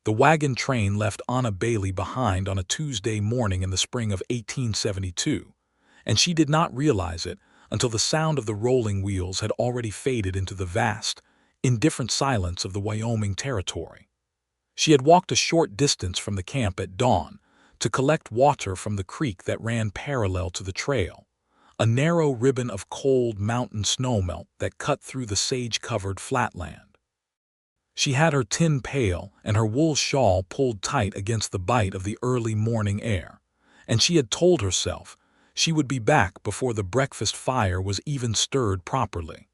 The wagon train left Anna Bailey behind on a Tuesday morning in the spring of 1872, and she did not realize it until the sound of the rolling wheels had already faded into the vast, indifferent silence of the Wyoming territory. She had walked a short distance from the camp at dawn to collect water from the creek that ran parallel to the trail, a narrow ribbon of cold mountain snowmelt that cut through the sage-covered flatland. She had her tin pail and her wool shawl pulled tight against the bite of the early morning air, and she had told herself she would be back before the breakfast fire was even stirred properly.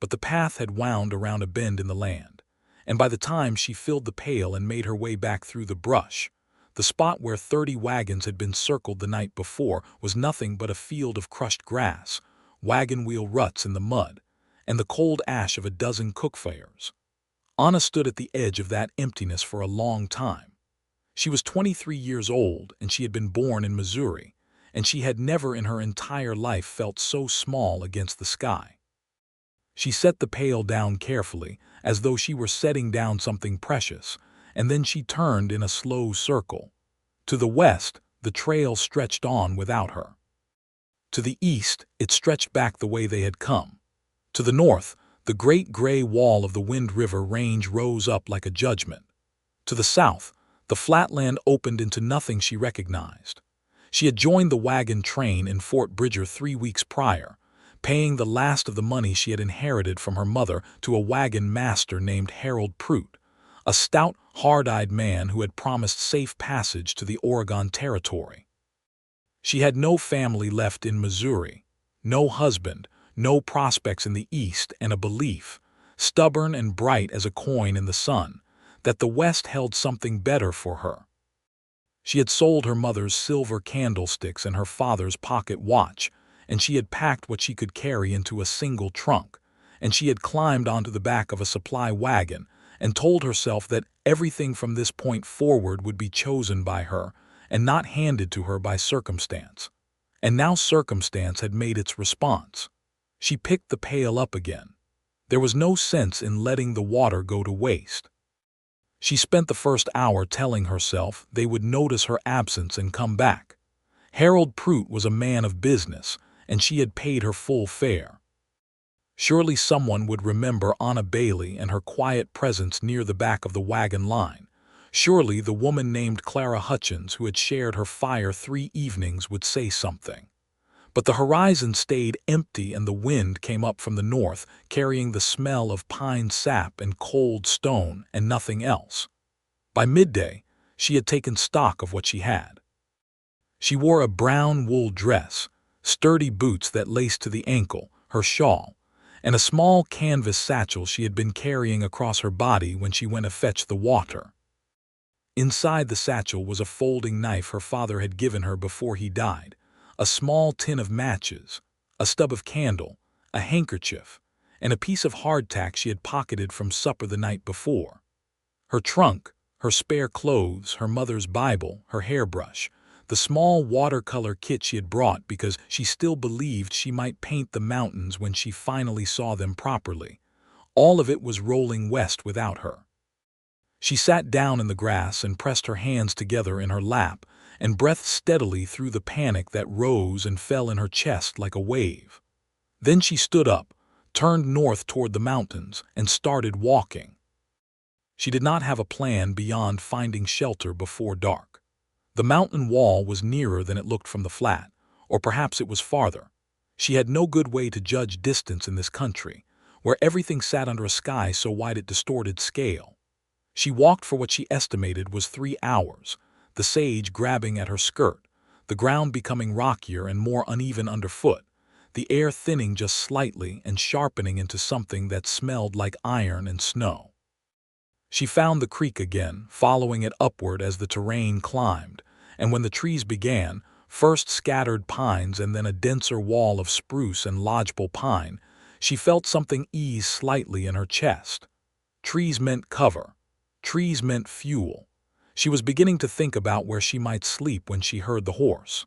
But the path had wound around a bend in the land, and by the time she filled the pail and made her way back through the brush, the spot where 30 wagons had been circled the night before was nothing but a field of crushed grass, wagon wheel ruts in the mud, and the cold ash of a dozen cook fires. Anna stood at the edge of that emptiness for a long time. She was 23 years old, and she had been born in Missouri, and she had never in her entire life felt so small against the sky. She set the pail down carefully, as though she were setting down something precious, and then she turned in a slow circle. To the west, the trail stretched on without her. To the east, it stretched back the way they had come. To the north, the great gray wall of the Wind River Range rose up like a judgment. To the south, the flatland opened into nothing she recognized. She had joined the wagon train in Fort Bridger 3 weeks prior, paying the last of the money she had inherited from her mother to a wagon master named Harold Prout, a stout, hard-eyed man who had promised safe passage to the Oregon Territory. She had no family left in Missouri, no husband, no prospects in the East, and a belief, stubborn and bright as a coin in the sun, that the West held something better for her. She had sold her mother's silver candlesticks and her father's pocket watch, and she had packed what she could carry into a single trunk, and she had climbed onto the back of a supply wagon and told herself that everything from this point forward would be chosen by her and not handed to her by circumstance. And now circumstance had made its response. She picked the pail up again. There was no sense in letting the water go to waste. She spent the first hour telling herself they would notice her absence and come back. Harold Prout was a man of business, and she had paid her full fare. Surely someone would remember Anna Bailey and her quiet presence near the back of the wagon line. Surely the woman named Clara Hutchins who had shared her fire 3 evenings would say something. But the horizon stayed empty and the wind came up from the north, carrying the smell of pine sap and cold stone and nothing else. By midday, she had taken stock of what she had. She wore a brown wool dress, sturdy boots that laced to the ankle, her shawl, and a small canvas satchel she had been carrying across her body when she went to fetch the water. Inside the satchel was a folding knife her father had given her before he died, a small tin of matches, a stub of candle, a handkerchief, and a piece of hardtack she had pocketed from supper the night before. Her trunk, her spare clothes, her mother's Bible, her hairbrush, the small watercolor kit she had brought because she still believed she might paint the mountains when she finally saw them properly. All of it was rolling west without her. She sat down in the grass and pressed her hands together in her lap and breathed steadily through the panic that rose and fell in her chest like a wave. Then she stood up, turned north toward the mountains, and started walking. She did not have a plan beyond finding shelter before dark. The mountain wall was nearer than it looked from the flat, or perhaps it was farther. She had no good way to judge distance in this country, where everything sat under a sky so wide it distorted scale. She walked for what she estimated was 3 hours, the sage grabbing at her skirt, the ground becoming rockier and more uneven underfoot, the air thinning just slightly and sharpening into something that smelled like iron and snow. She found the creek again, following it upward as the terrain climbed, and when the trees began, first scattered pines and then a denser wall of spruce and lodgepole pine, she felt something ease slightly in her chest. Trees meant cover. Trees meant fuel. She was beginning to think about where she might sleep when she heard the horse.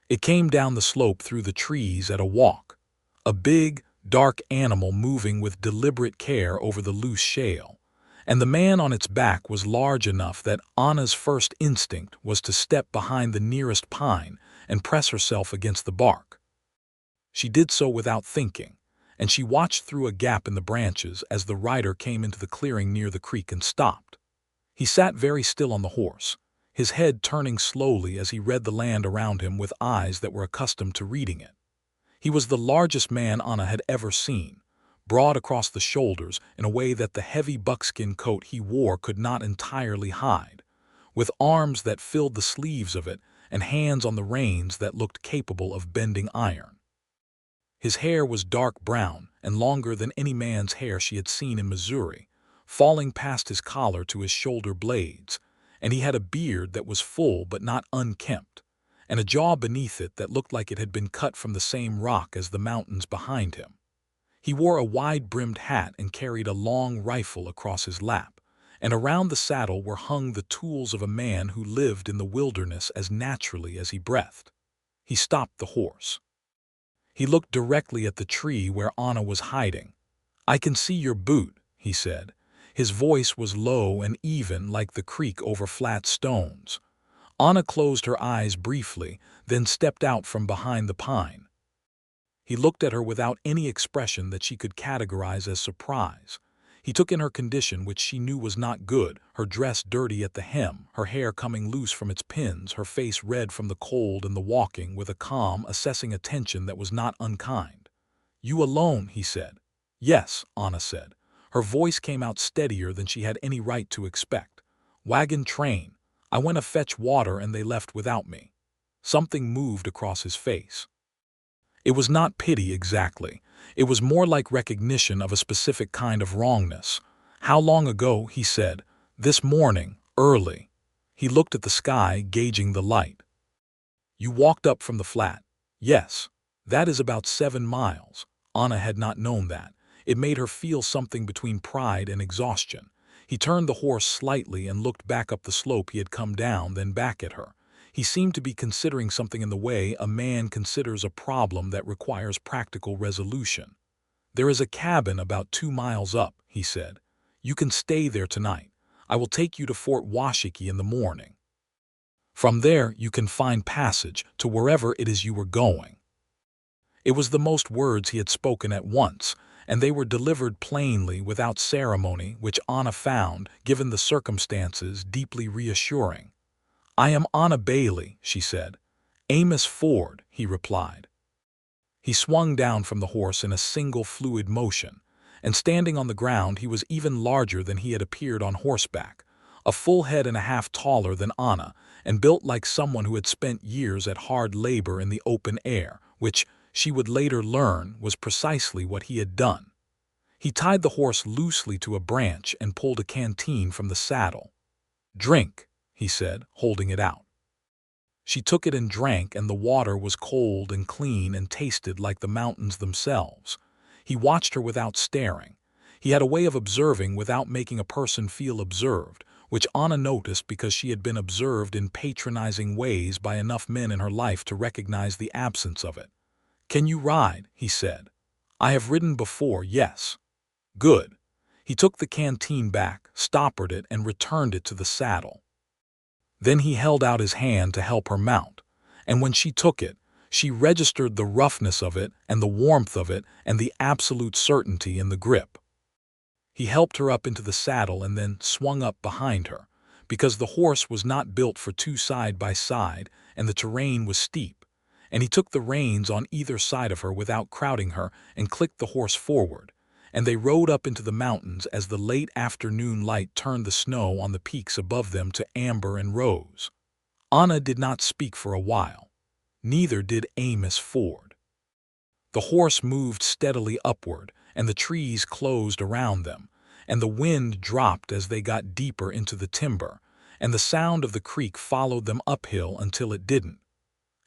It came down the slope through the trees at a walk, a big, dark animal moving with deliberate care over the loose shale, and the man on its back was large enough that Anna's first instinct was to step behind the nearest pine and press herself against the bark. She did so without thinking, and she watched through a gap in the branches as the rider came into the clearing near the creek and stopped. He sat very still on the horse, his head turning slowly as he read the land around him with eyes that were accustomed to reading it. He was the largest man Anna had ever seen, broad across the shoulders in a way that the heavy buckskin coat he wore could not entirely hide, with arms that filled the sleeves of it and hands on the reins that looked capable of bending iron. His hair was dark brown and longer than any man's hair she had seen in Missouri, falling past his collar to his shoulder blades, and he had a beard that was full but not unkempt, and a jaw beneath it that looked like it had been cut from the same rock as the mountains behind him. He wore a wide-brimmed hat and carried a long rifle across his lap, and around the saddle were hung the tools of a man who lived in the wilderness as naturally as he breathed. He stopped the horse. He looked directly at the tree where Anna was hiding. "I can see your boot," he said. His voice was low and even like the creak over flat stones. Anna closed her eyes briefly, then stepped out from behind the pine. He looked at her without any expression that she could categorize as surprise. He took in her condition, which she knew was not good, her dress dirty at the hem, her hair coming loose from its pins, her face red from the cold and the walking, with a calm, assessing attention that was not unkind. "You alone?" he said. "Yes," Anna said. Her voice came out steadier than she had any right to expect. "Wagon train. I went to fetch water and they left without me." Something moved across his face. It was not pity exactly. It was more like recognition of a specific kind of wrongness. "How long ago?" he said. "This morning, early." He looked at the sky, gauging the light. "You walked up from the flat?" "Yes." "That is about 7 miles. Anna had not known that. It made her feel something between pride and exhaustion. He turned the horse slightly and looked back up the slope he had come down, then back at her. He seemed to be considering something in the way a man considers a problem that requires practical resolution. "There is a cabin about 2 miles up," he said. "You can stay there tonight. I will take you to Fort Washakie in the morning. From there you can find passage to wherever it is you were going." It was the most words he had spoken at once, and they were delivered plainly without ceremony, which Anna found, given the circumstances, deeply reassuring. "I am Anna Bailey," she said. "Amos Ford," he replied. He swung down from the horse in a single fluid motion, and standing on the ground he was even larger than he had appeared on horseback, a full head and a half taller than Anna, and built like someone who had spent years at hard labor in the open air, which, she would later learn, was precisely what he had done. He tied the horse loosely to a branch and pulled a canteen from the saddle. "Drink," he said, holding it out. She took it and drank, and the water was cold and clean and tasted like the mountains themselves. He watched her without staring. He had a way of observing without making a person feel observed, which Anna noticed because she had been observed in patronizing ways by enough men in her life to recognize the absence of it. "Can you ride?" he said. "I have ridden before, yes." "Good." He took the canteen back, stoppered it, and returned it to the saddle. Then he held out his hand to help her mount, and when she took it, she registered the roughness of it and the warmth of it and the absolute certainty in the grip. He helped her up into the saddle and then swung up behind her, because the horse was not built for 2 side by side and the terrain was steep, and he took the reins on either side of her without crowding her and clicked the horse forward, and they rode up into the mountains as the late afternoon light turned the snow on the peaks above them to amber and rose. Anna did not speak for a while. Neither did Amos Ford. The horse moved steadily upward, and the trees closed around them, and the wind dropped as they got deeper into the timber, and the sound of the creek followed them uphill until it didn't.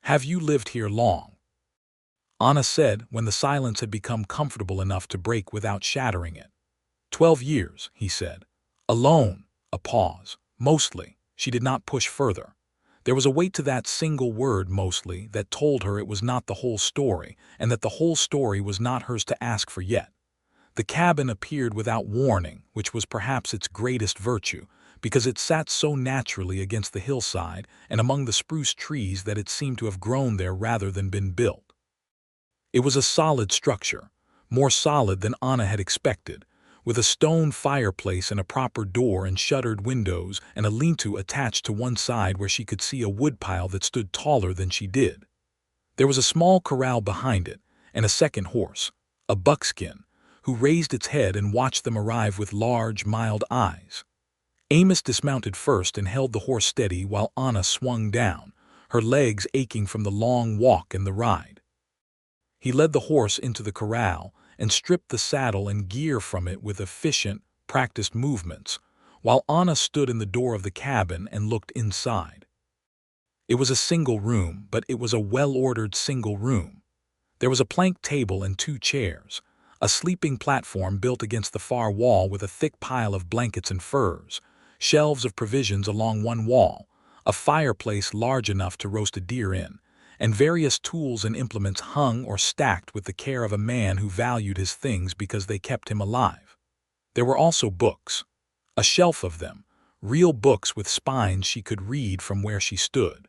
"Have you lived here long?" Anna said, when the silence had become comfortable enough to break without shattering it. 12 years, he said. "Alone." A pause. "Mostly." She did not push further. There was a weight to that single word, "mostly," that told her it was not the whole story, and that the whole story was not hers to ask for yet. The cabin appeared without warning, which was perhaps its greatest virtue, because it sat so naturally against the hillside and among the spruce trees that it seemed to have grown there rather than been built. It was a solid structure, more solid than Anna had expected, with a stone fireplace and a proper door and shuttered windows and a lean-to attached to one side where she could see a woodpile that stood taller than she did. There was a small corral behind it, and a second horse, a buckskin, who raised its head and watched them arrive with large, mild eyes. Amos dismounted first and held the horse steady while Anna swung down, her legs aching from the long walk and the ride. He led the horse into the corral and stripped the saddle and gear from it with efficient, practiced movements, while Anna stood in the door of the cabin and looked inside. It was a single room, but it was a well-ordered single room. There was a plank table and 2 chairs, a sleeping platform built against the far wall with a thick pile of blankets and furs, shelves of provisions along one wall, a fireplace large enough to roast a deer in, and various tools and implements hung or stacked with the care of a man who valued his things because they kept him alive. There were also books, a shelf of them, real books with spines she could read from where she stood.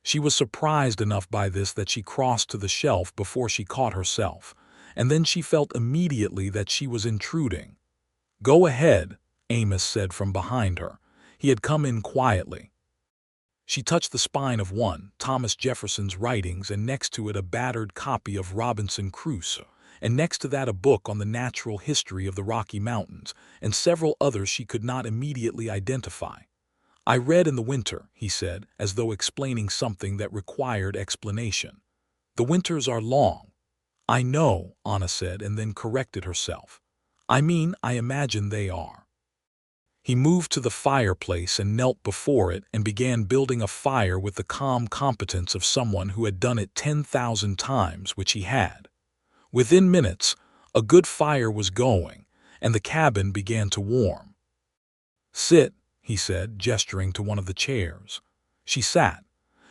She was surprised enough by this that she crossed to the shelf before she caught herself, and then she felt immediately that she was intruding. "Go ahead," Amos said from behind her. He had come in quietly. She touched the spine of one, Thomas Jefferson's writings, and next to it a battered copy of Robinson Crusoe, and next to that a book on the natural history of the Rocky Mountains, and several others she could not immediately identify. "I read in the winter," he said, as though explaining something that required explanation. "The winters are long." "I know," Anna said, and then corrected herself. "I mean, I imagine they are." He moved to the fireplace and knelt before it and began building a fire with the calm competence of someone who had done it 10,000 times, which he had. Within minutes, a good fire was going, and the cabin began to warm. "Sit," he said, gesturing to one of the chairs. She sat.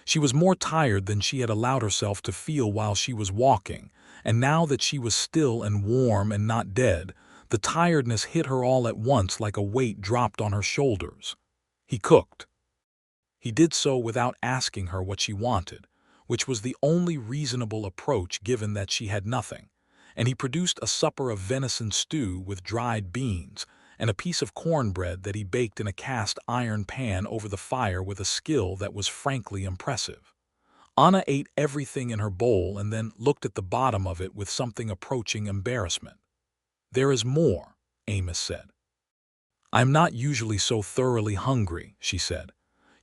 She was more tired than she had allowed herself to feel while she was walking, and now that she was still and warm and not dead, the tiredness hit her all at once like a weight dropped on her shoulders. He cooked. He did so without asking her what she wanted, which was the only reasonable approach given that she had nothing, and he produced a supper of venison stew with dried beans and a piece of cornbread that he baked in a cast iron pan over the fire with a skill that was frankly impressive. Anna ate everything in her bowl and then looked at the bottom of it with something approaching embarrassment. "There is more," Amos said. "I'm not usually so thoroughly hungry," she said.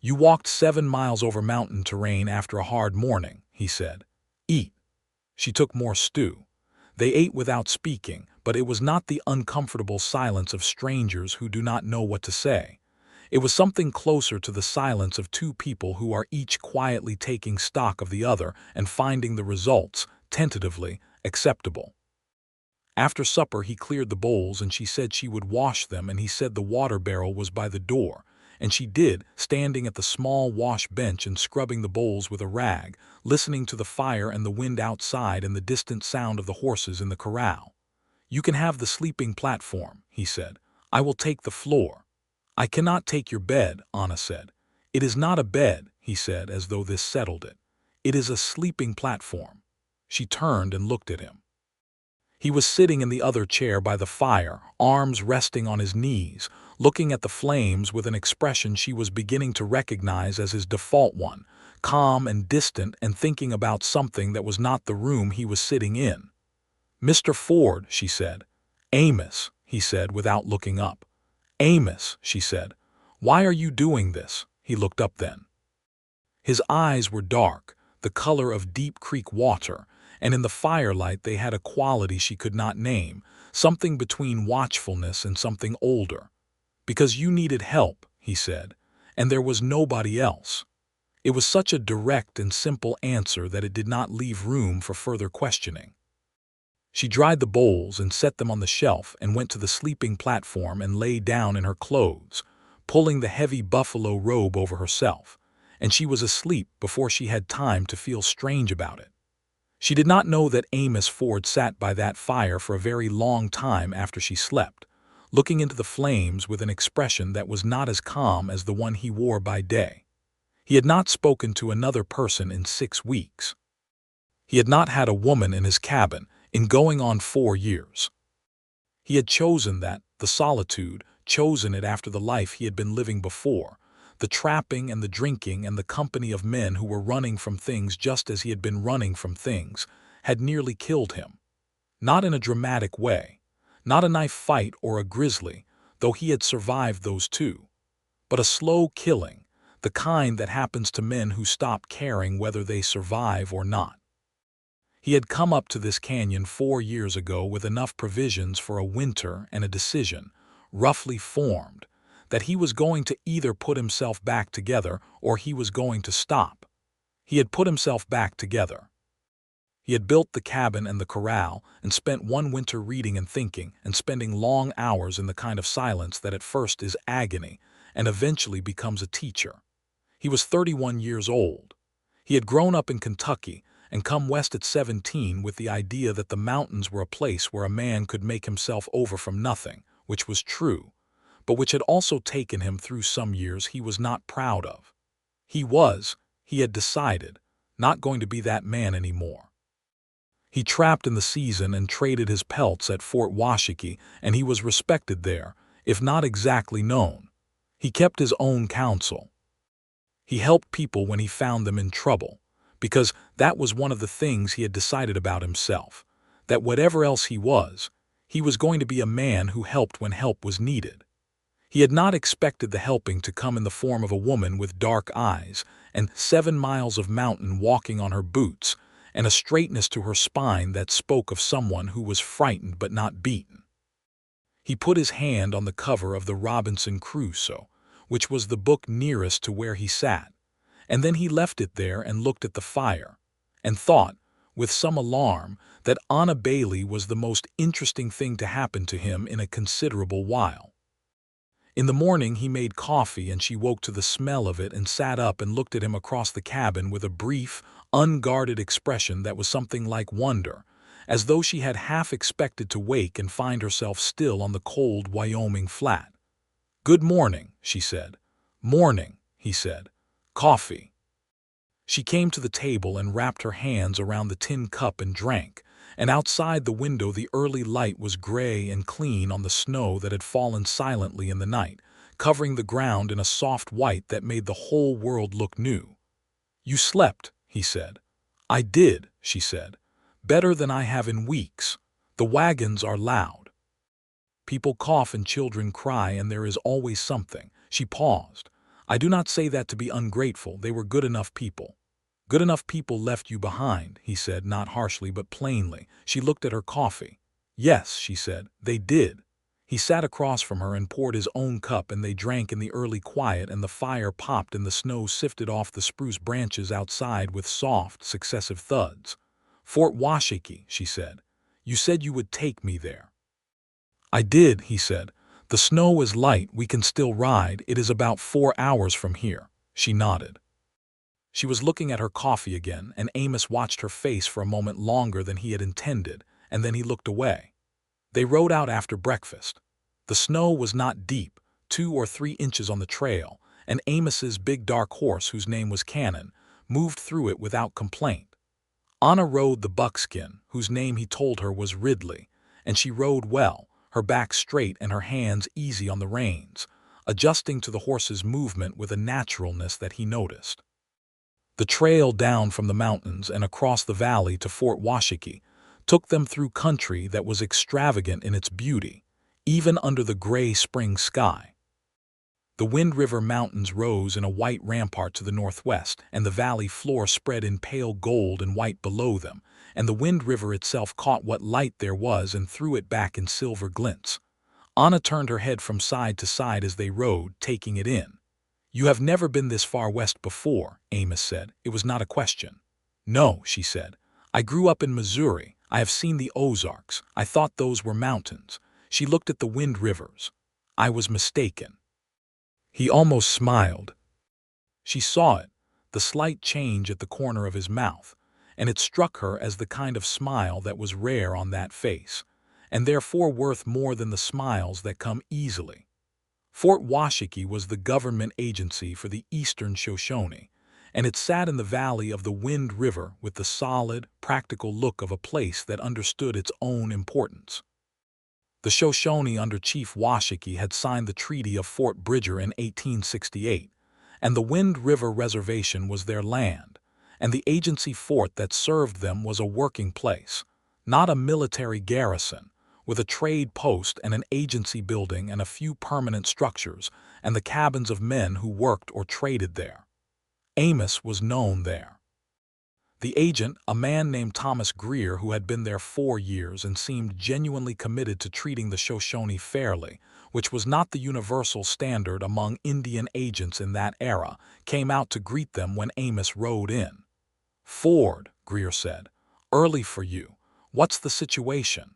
"You walked 7 miles over mountain terrain after a hard morning," he said. "Eat." She took more stew. They ate without speaking, but it was not the uncomfortable silence of strangers who do not know what to say. It was something closer to the silence of 2 people who are each quietly taking stock of the other and finding the results, tentatively, acceptable. After supper he cleared the bowls and she said she would wash them, and he said the water barrel was by the door, and she did, standing at the small wash bench and scrubbing the bowls with a rag, listening to the fire and the wind outside and the distant sound of the horses in the corral. "You can have the sleeping platform," he said. "I will take the floor." "I cannot take your bed," Anna said. "It is not a bed," he said, as though this settled it. "It is a sleeping platform." She turned and looked at him. He was sitting in the other chair by the fire, arms resting on his knees, looking at the flames with an expression she was beginning to recognize as his default one, calm and distant and thinking about something that was not the room he was sitting in. "Mr. Ford," she said. "Amos," he said without looking up. "Amos," she said. "Why are you doing this?" He looked up then. His eyes were dark, the color of deep creek water, and in the firelight they had a quality she could not name, something between watchfulness and something older. "Because you needed help," he said, "and there was nobody else." It was such a direct and simple answer that it did not leave room for further questioning. She dried the bowls and set them on the shelf and went to the sleeping platform and lay down in her clothes, pulling the heavy buffalo robe over herself, and she was asleep before she had time to feel strange about it. She did not know that Amos Ford sat by that fire for a very long time after she slept, looking into the flames with an expression that was not as calm as the one he wore by day. He had not spoken to another person in 6 weeks. He had not had a woman in his cabin in going on 4 years. He had chosen that, the solitude, chosen it after the life he had been living before, the trapping and the drinking and the company of men who were running from things just as he had been running from things, had nearly killed him. Not in a dramatic way, not a knife fight or a grizzly, though he had survived those too, but a slow killing, the kind that happens to men who stop caring whether they survive or not. He had come up to this canyon 4 years ago with enough provisions for a winter and a decision, roughly formed, that he was going to either put himself back together or he was going to stop. He had put himself back together. He had built the cabin and the corral and spent one winter reading and thinking and spending long hours in the kind of silence that at first is agony and eventually becomes a teacher. He was 31 years old. He had grown up in Kentucky and come west at 17 with the idea that the mountains were a place where a man could make himself over from nothing, which was true, but which had also taken him through some years he was not proud of. He had decided, not going to be that man anymore. He trapped in the season and traded his pelts at Fort Washakie, and he was respected there, if not exactly known. He kept his own counsel. He helped people when he found them in trouble, because that was one of the things he had decided about himself, that whatever else he was going to be a man who helped when help was needed. He had not expected the helping to come in the form of a woman with dark eyes and 7 miles of mountain walking on her boots and a straightness to her spine that spoke of someone who was frightened but not beaten. He put his hand on the cover of the Robinson Crusoe, which was the book nearest to where he sat, and then he left it there and looked at the fire, and thought, with some alarm, that Anna Bailey was the most interesting thing to happen to him in a considerable while. In the morning he made coffee and she woke to the smell of it and sat up and looked at him across the cabin with a brief, unguarded expression that was something like wonder, as though she had half expected to wake and find herself still on the cold Wyoming flat. "Good morning," she said. "Morning," he said. "Coffee." She came to the table and wrapped her hands around the tin cup and drank, and outside the window the early light was gray and clean on the snow that had fallen silently in the night, covering the ground in a soft white that made the whole world look new. "You slept," he said. "I did," she said. "Better than I have in weeks. The wagons are loud. People cough and children cry and there is always something." She paused. "I do not say that to be ungrateful. They were good enough people." "Good enough people left you behind," he said, not harshly but plainly. She looked at her coffee. "Yes," she said, "they did." He sat across from her and poured his own cup and they drank in the early quiet and the fire popped and the snow sifted off the spruce branches outside with soft, successive thuds. "Fort Washakie," she said. "You said you would take me there." "I did," he said. "The snow is light, we can still ride. It is about 4 hours from here." She nodded. She was looking at her coffee again, and Amos watched her face for a moment longer than he had intended, and then he looked away. They rode out after breakfast. The snow was not deep, 2 or 3 inches on the trail, and Amos's big dark horse, whose name was Cannon, moved through it without complaint. Anna rode the buckskin, whose name he told her was Ridley, and she rode well, her back straight and her hands easy on the reins, adjusting to the horse's movement with a naturalness that he noticed. The trail down from the mountains and across the valley to Fort Washakie took them through country that was extravagant in its beauty, even under the gray spring sky. The Wind River Mountains rose in a white rampart to the northwest, and the valley floor spread in pale gold and white below them, and the Wind River itself caught what light there was and threw it back in silver glints. Anna turned her head from side to side as they rode, taking it in. "You have never been this far west before," Amos said. It was not a question. "No," she said. "I grew up in Missouri. I have seen the Ozarks. I thought those were mountains." She looked at the Wind Rivers. "I was mistaken." He almost smiled. She saw it, the slight change at the corner of his mouth, and it struck her as the kind of smile that was rare on that face, and therefore worth more than the smiles that come easily. Fort Washakie was the government agency for the eastern Shoshone, and it sat in the valley of the Wind River with the solid, practical look of a place that understood its own importance. The Shoshone under Chief Washakie had signed the Treaty of Fort Bridger in 1868, and the Wind River Reservation was their land, and the agency fort that served them was a working place, not a military garrison, with a trade post and an agency building and a few permanent structures and the cabins of men who worked or traded there. Amos was known there. The agent, a man named Thomas Greer who had been there 4 years and seemed genuinely committed to treating the Shoshone fairly, which was not the universal standard among Indian agents in that era, came out to greet them when Amos rode in. "Ford," Greer said, "early for you. What's the situation?"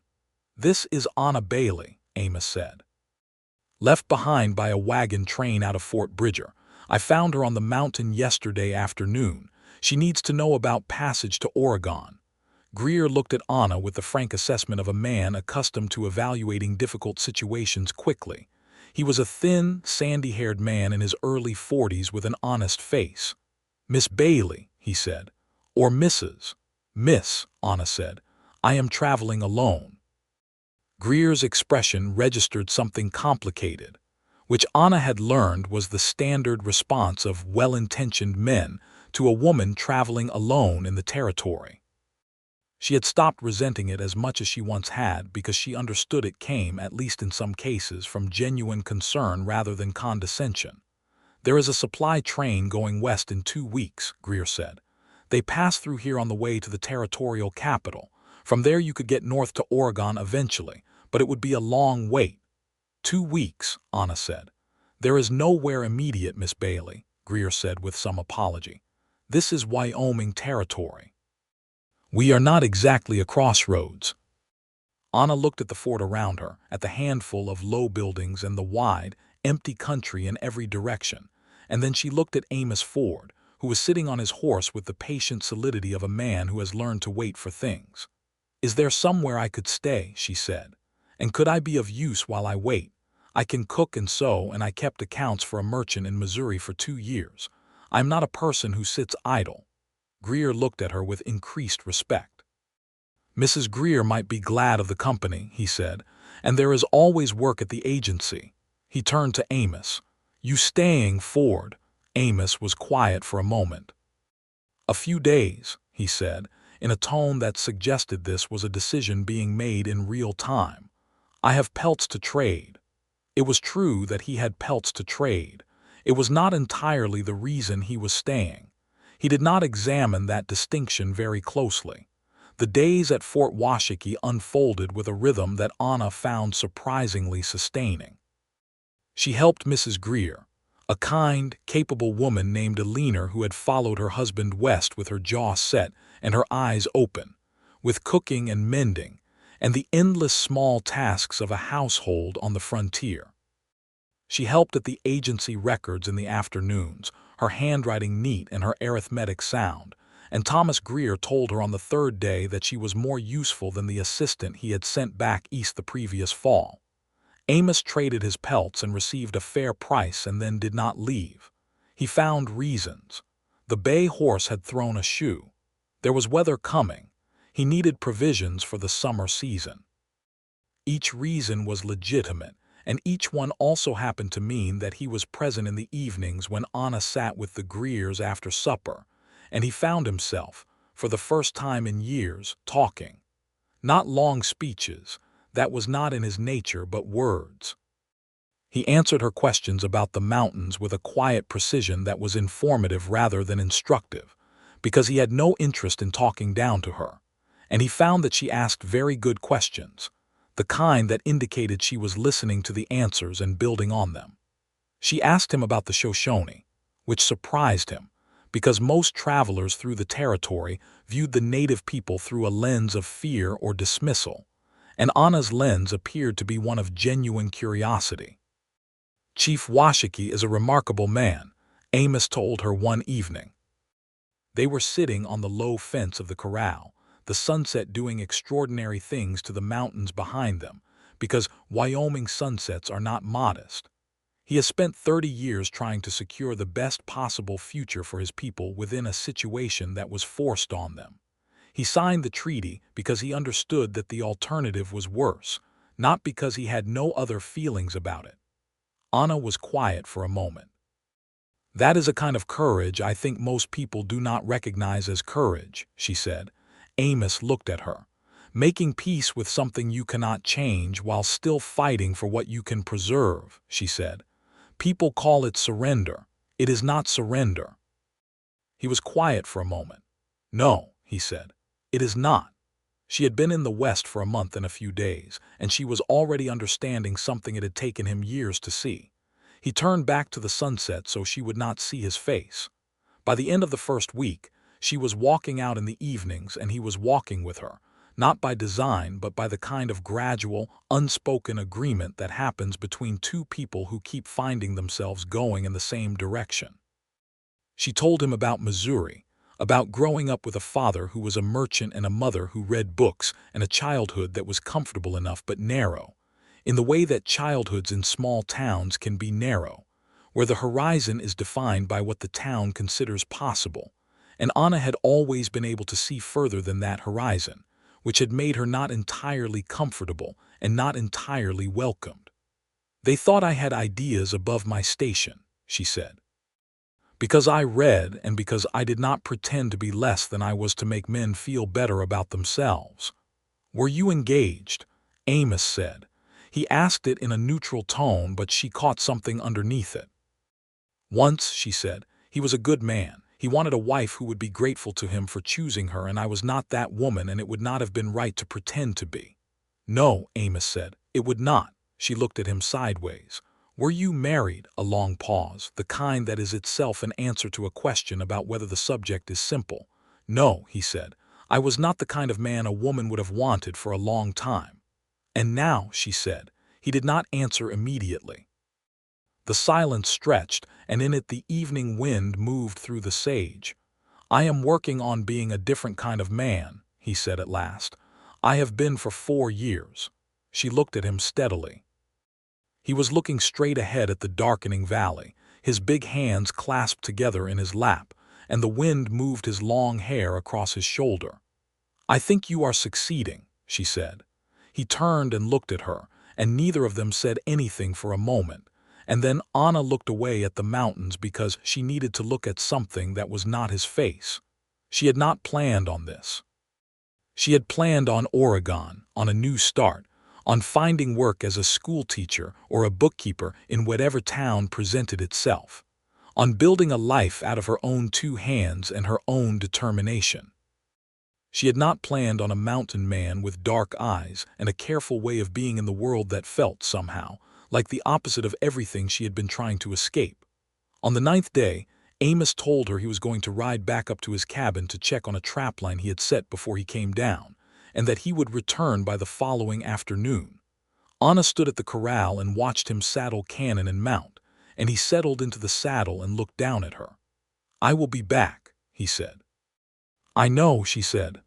"This is Anna Bailey," Amos said. "Left behind by a wagon train out of Fort Bridger. I found her on the mountain yesterday afternoon. She needs to know about passage to Oregon." Greer looked at Anna with the frank assessment of a man accustomed to evaluating difficult situations quickly. He was a thin, sandy-haired man in his early 40s with an honest face. "Miss Bailey," he said. "Or Mrs. "Miss," Anna said. "I am traveling alone." Greer's expression registered something complicated, which Anna had learned was the standard response of well-intentioned men to a woman traveling alone in the territory. She had stopped resenting it as much as she once had because she understood it came, at least in some cases, from genuine concern rather than condescension. "There is a supply train going west in 2 weeks," Greer said. "They pass through here on the way to the territorial capital. From there you could get north to Oregon eventually, but it would be a long wait." "2 weeks," Anna said. "There is nowhere immediate, Miss Bailey," Greer said with some apology. "This is Wyoming territory. We are not exactly a crossroads." Anna looked at the fort around her, at the handful of low buildings and the wide, empty country in every direction, and then she looked at Amos Ford, who was sitting on his horse with the patient solidity of a man who has learned to wait for things. "Is there somewhere I could stay?" she said. "And could I be of use while I wait? I can cook and sew, and I kept accounts for a merchant in Missouri for 2 years. I am not a person who sits idle." Greer looked at her with increased respect. "Mrs. Greer might be glad of the company," he said, "and there is always work at the agency." He turned to Amos. "You staying, Ford?" Amos was quiet for a moment. "A few days," he said, in a tone that suggested this was a decision being made in real time. "I have pelts to trade." It was true that he had pelts to trade. It was not entirely the reason he was staying. He did not examine that distinction very closely. The days at Fort Washakie unfolded with a rhythm that Anna found surprisingly sustaining. She helped Mrs. Greer, a kind, capable woman named Alina who had followed her husband west with her jaw set and her eyes open, with cooking and mending, and the endless small tasks of a household on the frontier. She helped at the agency records in the afternoons, her handwriting neat and her arithmetic sound, and Thomas Greer told her on the 3rd day that she was more useful than the assistant he had sent back east the previous fall. Amos traded his pelts and received a fair price and then did not leave. He found reasons. The bay horse had thrown a shoe. There was weather coming. He needed provisions for the summer season. Each reason was legitimate, and each one also happened to mean that he was present in the evenings when Anna sat with the Greers after supper, and he found himself, for the first time in years, talking. Not long speeches, that was not in his nature, but words. He answered her questions about the mountains with a quiet precision that was informative rather than instructive, because he had no interest in talking down to her, and he found that she asked very good questions, the kind that indicated she was listening to the answers and building on them. She asked him about the Shoshone, which surprised him, because most travelers through the territory viewed the native people through a lens of fear or dismissal, and Anna's lens appeared to be one of genuine curiosity. "Chief Washakie is a remarkable man," Amos told her one evening. They were sitting on the low fence of the corral, the sunset doing extraordinary things to the mountains behind them, because Wyoming sunsets are not modest. He has spent 30 years trying to secure the best possible future for his people within a situation that was forced on them. He signed the treaty because he understood that the alternative was worse, not because he had no other feelings about it. Anna was quiet for a moment. "That is a kind of courage I think most people do not recognize as courage," she said. Amos looked at her. "Making peace with something you cannot change while still fighting for what you can preserve," she said. "People call it surrender. It is not surrender." He was quiet for a moment. "No," he said, "it is not." She had been in the West for a month and a few days, and she was already understanding something it had taken him years to see. He turned back to the sunset so she would not see his face. By the end of the first week, she was walking out in the evenings and he was walking with her, not by design but by the kind of gradual, unspoken agreement that happens between two people who keep finding themselves going in the same direction. She told him about Missouri, about growing up with a father who was a merchant and a mother who read books and a childhood that was comfortable enough but narrow, in the way that childhoods in small towns can be narrow, where the horizon is defined by what the town considers possible, and Anna had always been able to see further than that horizon, which had made her not entirely comfortable and not entirely welcomed. "They thought I had ideas above my station," she said. "Because I read and because I did not pretend to be less than I was to make men feel better about themselves." "Were you engaged?" Amos said. He asked it in a neutral tone, but she caught something underneath it. "Once," she said, "he was a good man. He wanted a wife who would be grateful to him for choosing her, and I was not that woman, and it would not have been right to pretend to be." "No," Amos said, "it would not." She looked at him sideways. "Were you married?" A long pause, the kind that is itself an answer to a question about whether the subject is simple. "No," he said, "I was not the kind of man a woman would have wanted for a long time." "And now," she said. He did not answer immediately. The silence stretched, and in it the evening wind moved through the sage. "I am working on being a different kind of man," he said at last. "I have been for 4 years." She looked at him steadily. He was looking straight ahead at the darkening valley, his big hands clasped together in his lap, and the wind moved his long hair across his shoulder. "I think you are succeeding," she said. He turned and looked at her, and neither of them said anything for a moment, and then Anna looked away at the mountains because she needed to look at something that was not his face. She had not planned on this. She had planned on Oregon, on a new start, on finding work as a school teacher or a bookkeeper in whatever town presented itself, on building a life out of her own 2 hands and her own determination. She had not planned on a mountain man with dark eyes and a careful way of being in the world that felt, somehow, like the opposite of everything she had been trying to escape. On the 9th day, Amos told her he was going to ride back up to his cabin to check on a trapline he had set before he came down, and that he would return by the following afternoon. Anna stood at the corral and watched him saddle Cannon and mount, and he settled into the saddle and looked down at her. "I will be back," he said. "I know," she said.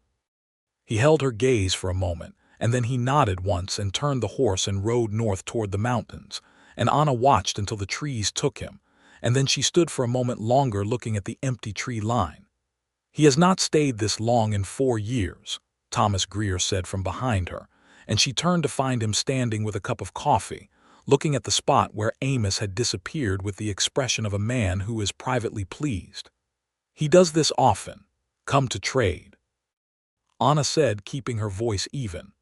He held her gaze for a moment, and then he nodded once and turned the horse and rode north toward the mountains, and Anna watched until the trees took him, and then she stood for a moment longer looking at the empty tree line. "He has not stayed this long in 4 years," Thomas Greer said from behind her, and she turned to find him standing with a cup of coffee, looking at the spot where Amos had disappeared with the expression of a man who is privately pleased. "He does this often. Come to trade," Anna said, keeping her voice even.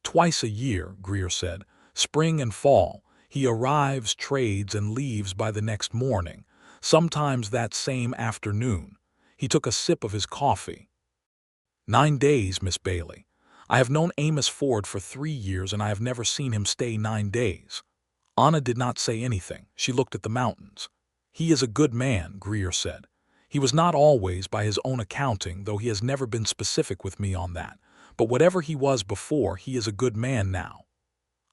"Twice a year," Greer said, "spring and fall. He arrives, trades, and leaves by the next morning, sometimes that same afternoon." He took a sip of his coffee. "9 days, Miss Bailey. I have known Amos Ford for 3 years, and I have never seen him stay 9 days." Anna did not say anything. She looked at the mountains. "He is a good man," Greer said. "He was not always, by his own accounting, though he has never been specific with me on that. But whatever he was before, he is a good man now."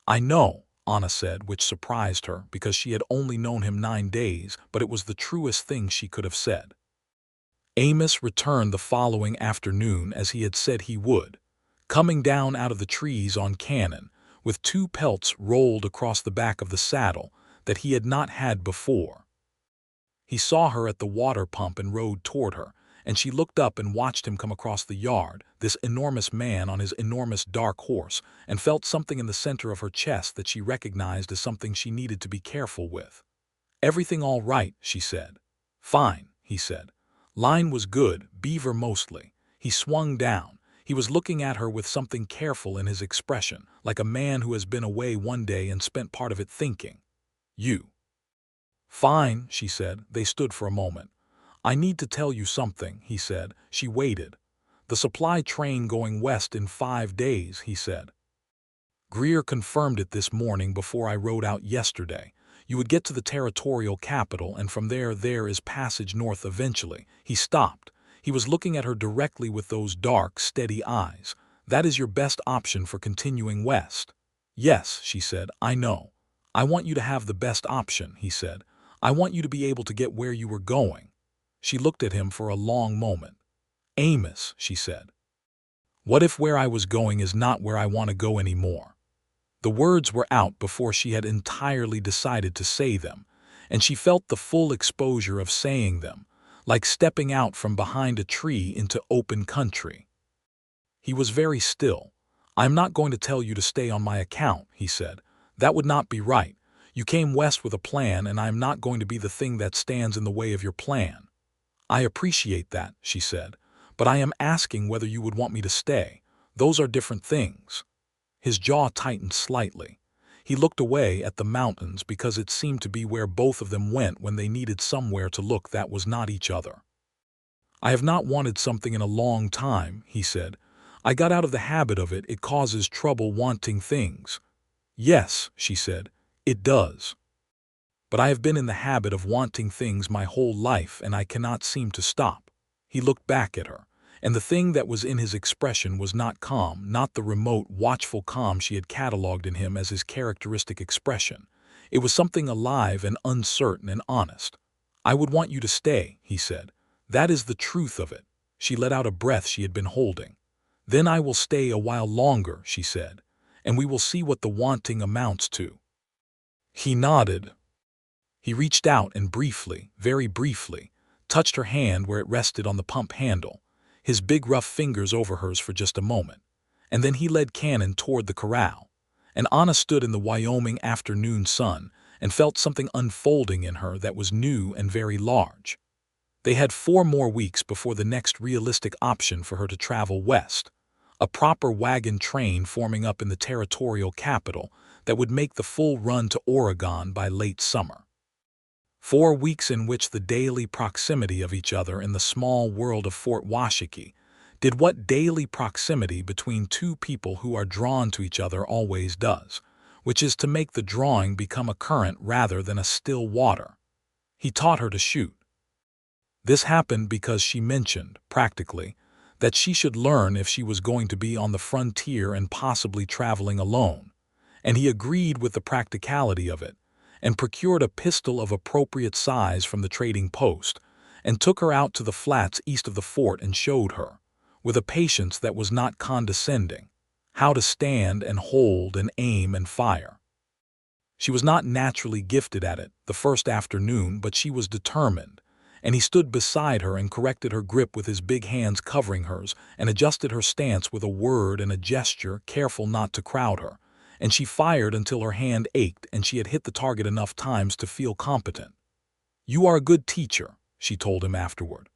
"I know," Anna said, which surprised her, because she had only known him 9 days, but it was the truest thing she could have said. Amos returned the following afternoon as he had said he would, coming down out of the trees on Cannon, with 2 pelts rolled across the back of the saddle that he had not had before. He saw her at the water pump and rode toward her, and she looked up and watched him come across the yard, this enormous man on his enormous dark horse, and felt something in the center of her chest that she recognized as something she needed to be careful with. "Everything all right," she said. "Fine," he said. Line was good, beaver mostly. He swung down. He was looking at her with something careful in his expression, like a man who has been away one day and spent part of it thinking. "You." "Fine," she said. They stood for a moment. "I need to tell you something," he said. She waited. "The supply train going west in 5 days," he said. "Greer confirmed it this morning before I rode out yesterday. You would get to the territorial capital, and from there is passage north eventually." He stopped. He was looking at her directly with those dark, steady eyes. "That is your best option for continuing west." "Yes," she said, "I know. I want you to have the best option," he said. "I want you to be able to get where you were going." She looked at him for a long moment. "Amos," she said, "what if where I was going is not where I want to go anymore?" The words were out before she had entirely decided to say them, and she felt the full exposure of saying them, like stepping out from behind a tree into open country. He was very still. "I'm not going to tell you to stay on my account," he said. "That would not be right. You came west with a plan, and I am not going to be the thing that stands in the way of your plan." "I appreciate that," she said, "but I am asking whether you would want me to stay. Those are different things." His jaw tightened slightly. He looked away at the mountains because it seemed to be where both of them went when they needed somewhere to look that was not each other. "I have not wanted something in a long time," he said. "I got out of the habit of it. It causes trouble wanting things." "Yes," she said, "it does. But I have been in the habit of wanting things my whole life, and I cannot seem to stop." He looked back at her, and the thing that was in his expression was not calm, not the remote, watchful calm she had catalogued in him as his characteristic expression. It was something alive and uncertain and honest. "I would want you to stay," he said. "That is the truth of it." She let out a breath she had been holding. "Then I will stay a while longer," she said, "and we will see what the wanting amounts to." He nodded. He reached out and briefly, very briefly, touched her hand where it rested on the pump handle, his big rough fingers over hers for just a moment, and then he led Cannon toward the corral. And Anna stood in the Wyoming afternoon sun and felt something unfolding in her that was new and very large. They had 4 more weeks before the next realistic option for her to travel west, a proper wagon train forming up in the territorial capital that would make the full run to Oregon by late summer. 4 weeks in which the daily proximity of each other in the small world of Fort Washakie did what daily proximity between 2 people who are drawn to each other always does, which is to make the drawing become a current rather than a still water. He taught her to shoot. This happened because she mentioned, practically, that she should learn if she was going to be on the frontier and possibly traveling alone, and he agreed with the practicality of it, and procured a pistol of appropriate size from the trading post, and took her out to the flats east of the fort and showed her, with a patience that was not condescending, how to stand and hold and aim and fire. She was not naturally gifted at it the first afternoon, but she was determined, and he stood beside her and corrected her grip with his big hands covering hers and adjusted her stance with a word and a gesture, careful not to crowd her, and she fired until her hand ached and she had hit the target enough times to feel competent. "You are a good teacher," she told him afterward.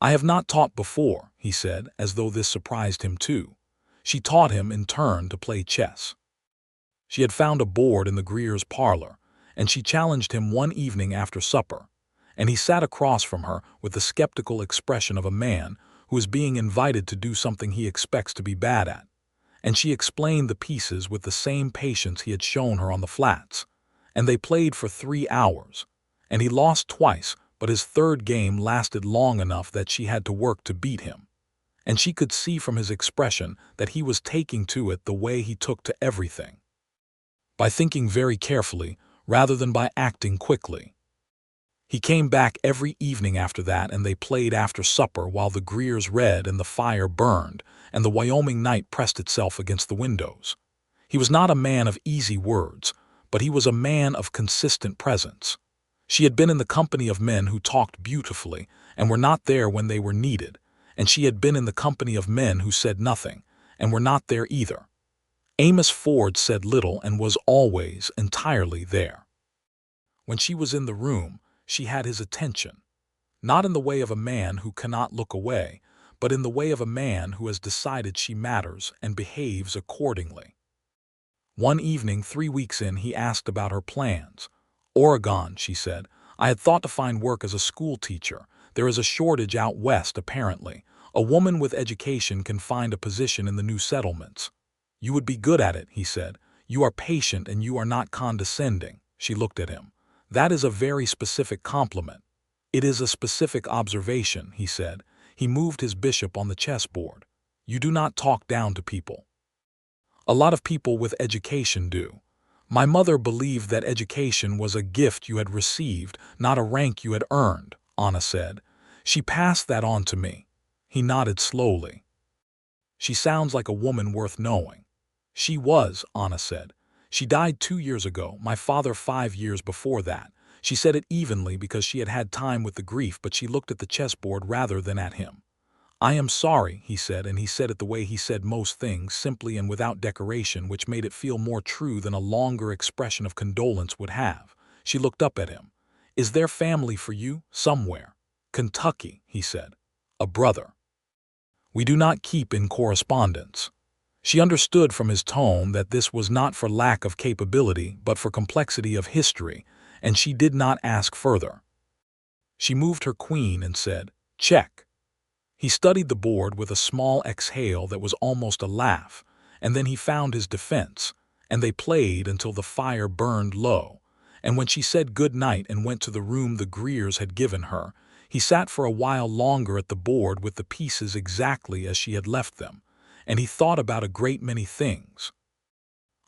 "I have not taught before," he said, as though this surprised him too. She taught him in turn to play chess. She had found a board in the Greer's parlor, and she challenged him one evening after supper, and he sat across from her with the skeptical expression of a man who is being invited to do something he expects to be bad at. And she explained the pieces with the same patience he had shown her on the flats, and they played for 3 hours, and he lost twice, but his third game lasted long enough that she had to work to beat him, and she could see from his expression that he was taking to it the way he took to everything, by thinking very carefully rather than by acting quickly. He came back every evening after that, and they played after supper while the Greers read and the fire burned, and the Wyoming night pressed itself against the windows. He was not a man of easy words, but he was a man of consistent presence. She had been in the company of men who talked beautifully and were not there when they were needed, and she had been in the company of men who said nothing and were not there either. Amos Ford said little and was always entirely there. When she was in the room, she had his attention, not in the way of a man who cannot look away, but in the way of a man who has decided she matters and behaves accordingly. One evening, 3 weeks in, he asked about her plans. "Oregon," she said. "I had thought to find work as a school teacher. There is a shortage out west, apparently. A woman with education can find a position in the new settlements." "You would be good at it," he said. "You are patient and you are not condescending." She looked at him. "That is a very specific compliment." "It is a specific observation," he said. He moved his bishop on the chessboard. "You do not talk down to people. A lot of people with education do. My mother believed that education was a gift you had received, not a rank you had earned," Anna said. "She passed that on to me." He nodded slowly. "She sounds like a woman worth knowing." "She was," Anna said. "She died 2 years ago, my father 5 years before that." She said it evenly because she had had time with the grief, but she looked at the chessboard rather than at him. "I am sorry," he said, and he said it the way he said most things, simply and without decoration, which made it feel more true than a longer expression of condolence would have. She looked up at him. "Is there family for you, somewhere?" "Kentucky," he said. "A brother." "We do not keep in correspondence." She understood from his tone that this was not for lack of capability, but for complexity of history, and she did not ask further. She moved her queen and said, "Check." He studied the board with a small exhale that was almost a laugh, and then he found his defense, and they played until the fire burned low, and when she said good night and went to the room the Greers had given her, he sat for a while longer at the board with the pieces exactly as she had left them, and he thought about a great many things.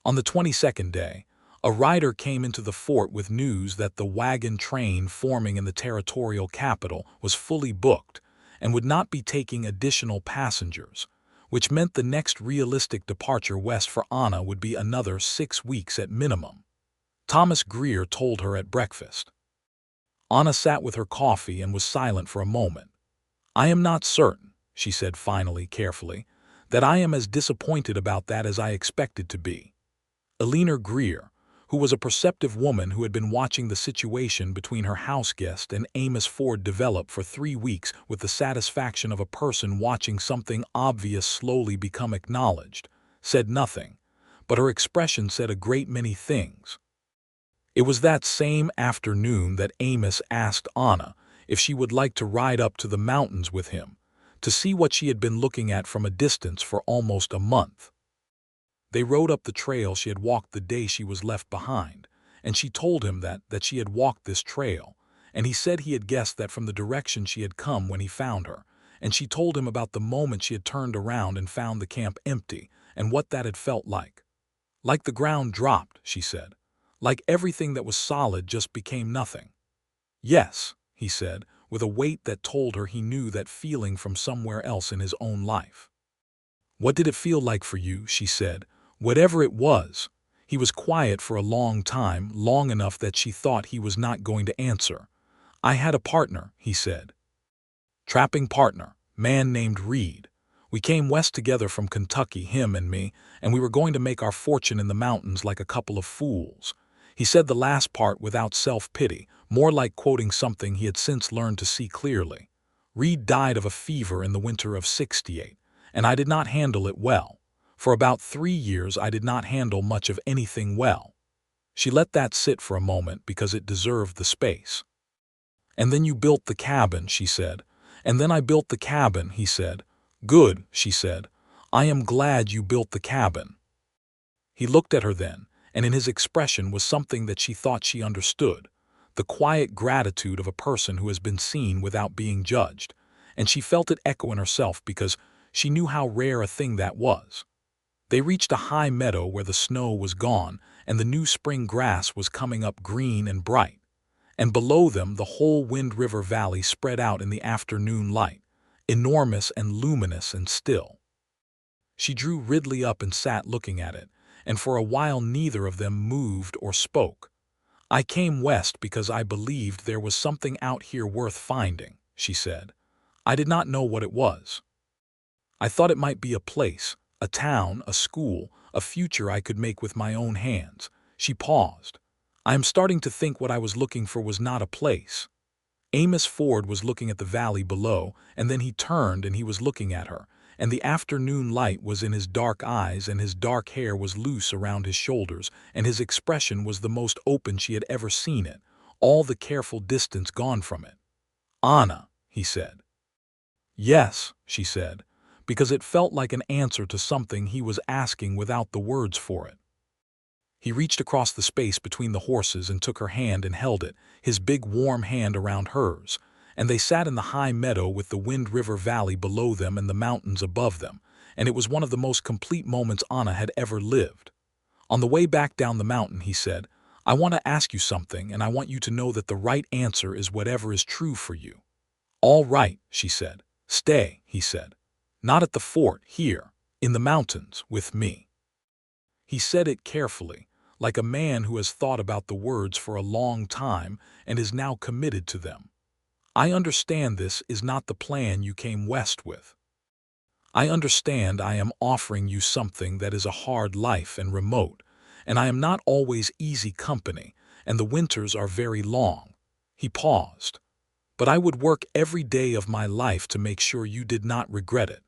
On the 22nd day, a rider came into the fort with news that the wagon train forming in the territorial capital was fully booked and would not be taking additional passengers, which meant the next realistic departure west for Anna would be another 6 weeks at minimum. Thomas Greer told her at breakfast. Anna sat with her coffee and was silent for a moment. "I am not certain," she said finally, carefully, "that I am as disappointed about that as I expected to be." Eleanor Greer, who was a perceptive woman who had been watching the situation between her houseguest and Amos Ford develop for 3 weeks with the satisfaction of a person watching something obvious slowly become acknowledged, said nothing, but her expression said a great many things. It was that same afternoon that Amos asked Anna if she would like to ride up to the mountains with him, to see what she had been looking at from a distance for almost a month. They rode up the trail she had walked the day she was left behind, and she told him that she had walked this trail, and he said he had guessed that from the direction she had come when he found her, and she told him about the moment she had turned around and found the camp empty, and what that had felt like. "Like the ground dropped," she said. "Like everything that was solid just became nothing." "Yes," he said, with a weight that told her he knew that feeling from somewhere else in his own life. "What did it feel like for you?" she said. "Whatever it was." He was quiet for a long time, long enough that she thought he was not going to answer. "I had a partner," he said. "Trapping partner, man named Reed. We came west together from Kentucky, him and me, and we were going to make our fortune in the mountains like a couple of fools." He said the last part without self-pity, more like quoting something he had since learned to see clearly. "Reed died of a fever in the winter of '68, and I did not handle it well. For about 3 years I did not handle much of anything well." She let that sit for a moment because it deserved the space. "And then you built the cabin," she said. "And then I built the cabin," he said. "Good," she said. "I am glad you built the cabin." He looked at her then, and in his expression was something that she thought she understood, the quiet gratitude of a person who has been seen without being judged, and she felt it echo in herself because she knew how rare a thing that was. They reached a high meadow where the snow was gone and the new spring grass was coming up green and bright, and below them the whole Wind River Valley spread out in the afternoon light, enormous and luminous and still. She drew Ridley up and sat looking at it, and for a while neither of them moved or spoke. "I came west because I believed there was something out here worth finding," she said. "I did not know what it was. I thought it might be a place, a town, a school, a future I could make with my own hands." She paused. "I am starting to think what I was looking for was not a place." Amos Ford was looking at the valley below, and then he turned and he was looking at her, and the afternoon light was in his dark eyes, and his dark hair was loose around his shoulders, and his expression was the most open she had ever seen it, all the careful distance gone from it. "Anna," he said. "Yes," she said, because it felt like an answer to something he was asking without the words for it. He reached across the space between the horses and took her hand and held it, his big warm hand around hers, and they sat in the high meadow with the Wind River Valley below them and the mountains above them, and it was one of the most complete moments Anna had ever lived. On the way back down the mountain, he said, "I want to ask you something, and I want you to know that the right answer is whatever is true for you." "All right," she said. "Stay," he said. "Not at the fort, here, in the mountains, with me." He said it carefully, like a man who has thought about the words for a long time and is now committed to them. "I understand this is not the plan you came west with. I understand I am offering you something that is a hard life and remote, and I am not always easy company, and the winters are very long." He paused. "But I would work every day of my life to make sure you did not regret it,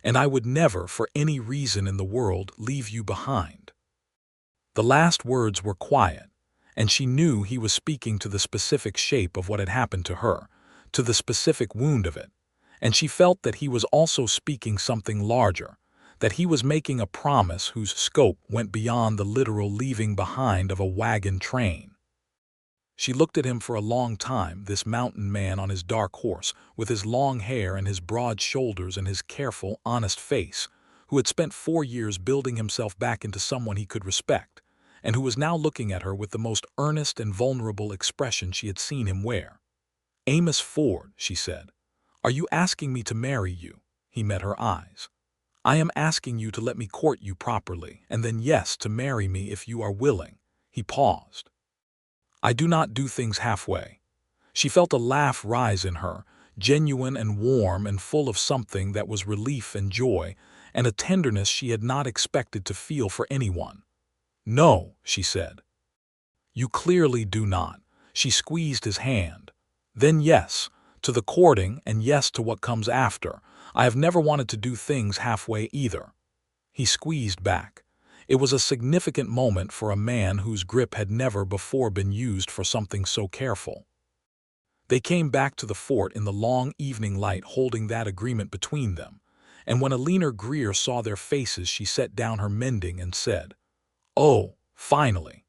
and I would never, for any reason in the world, leave you behind." The last words were quiet, and she knew he was speaking to the specific shape of what had happened to her, to the specific wound of it, and she felt that he was also speaking something larger, that he was making a promise whose scope went beyond the literal leaving behind of a wagon train. She looked at him for a long time, this mountain man on his dark horse, with his long hair and his broad shoulders and his careful, honest face, who had spent 4 years building himself back into someone he could respect, and who was now looking at her with the most earnest and vulnerable expression she had seen him wear. "Amos Ford," she said, "are you asking me to marry you?" He met her eyes. "I am asking you to let me court you properly, and then yes, to marry me if you are willing." He paused. "I do not do things halfway." She felt a laugh rise in her, genuine and warm and full of something that was relief and joy, and a tenderness she had not expected to feel for anyone. "No," she said. "You clearly do not." She squeezed his hand. "Then yes, to the courting, and yes to what comes after. I have never wanted to do things halfway either." He squeezed back. It was a significant moment for a man whose grip had never before been used for something so careful. They came back to the fort in the long evening light, holding that agreement between them, and when Alina Greer saw their faces she set down her mending and said, "Oh, finally,"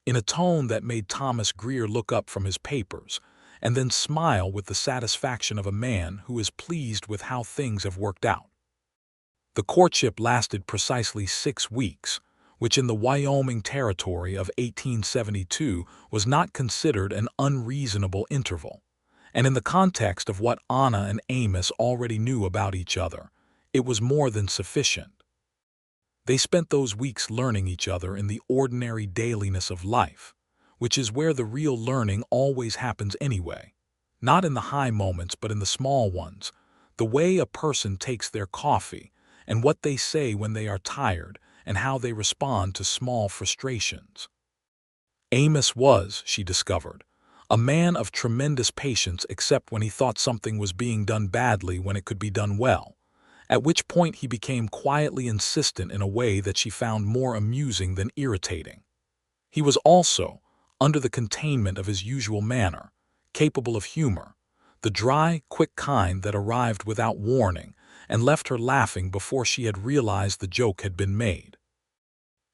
in a tone that made Thomas Greer look up from his papers and then smile with the satisfaction of a man who is pleased with how things have worked out. The courtship lasted precisely 6 weeks, which in the Wyoming territory of 1872 was not considered an unreasonable interval, and in the context of what Anna and Amos already knew about each other, it was more than sufficient. They spent those weeks learning each other in the ordinary dailiness of life, which is where the real learning always happens anyway, not in the high moments but in the small ones, the way a person takes their coffee, and what they say when they are tired, and how they respond to small frustrations. Amos was, she discovered, a man of tremendous patience except when he thought something was being done badly when it could be done well, at which point he became quietly insistent in a way that she found more amusing than irritating. He was also, under the containment of his usual manner, capable of humor, the dry, quick kind that arrived without warning and left her laughing before she had realized the joke had been made.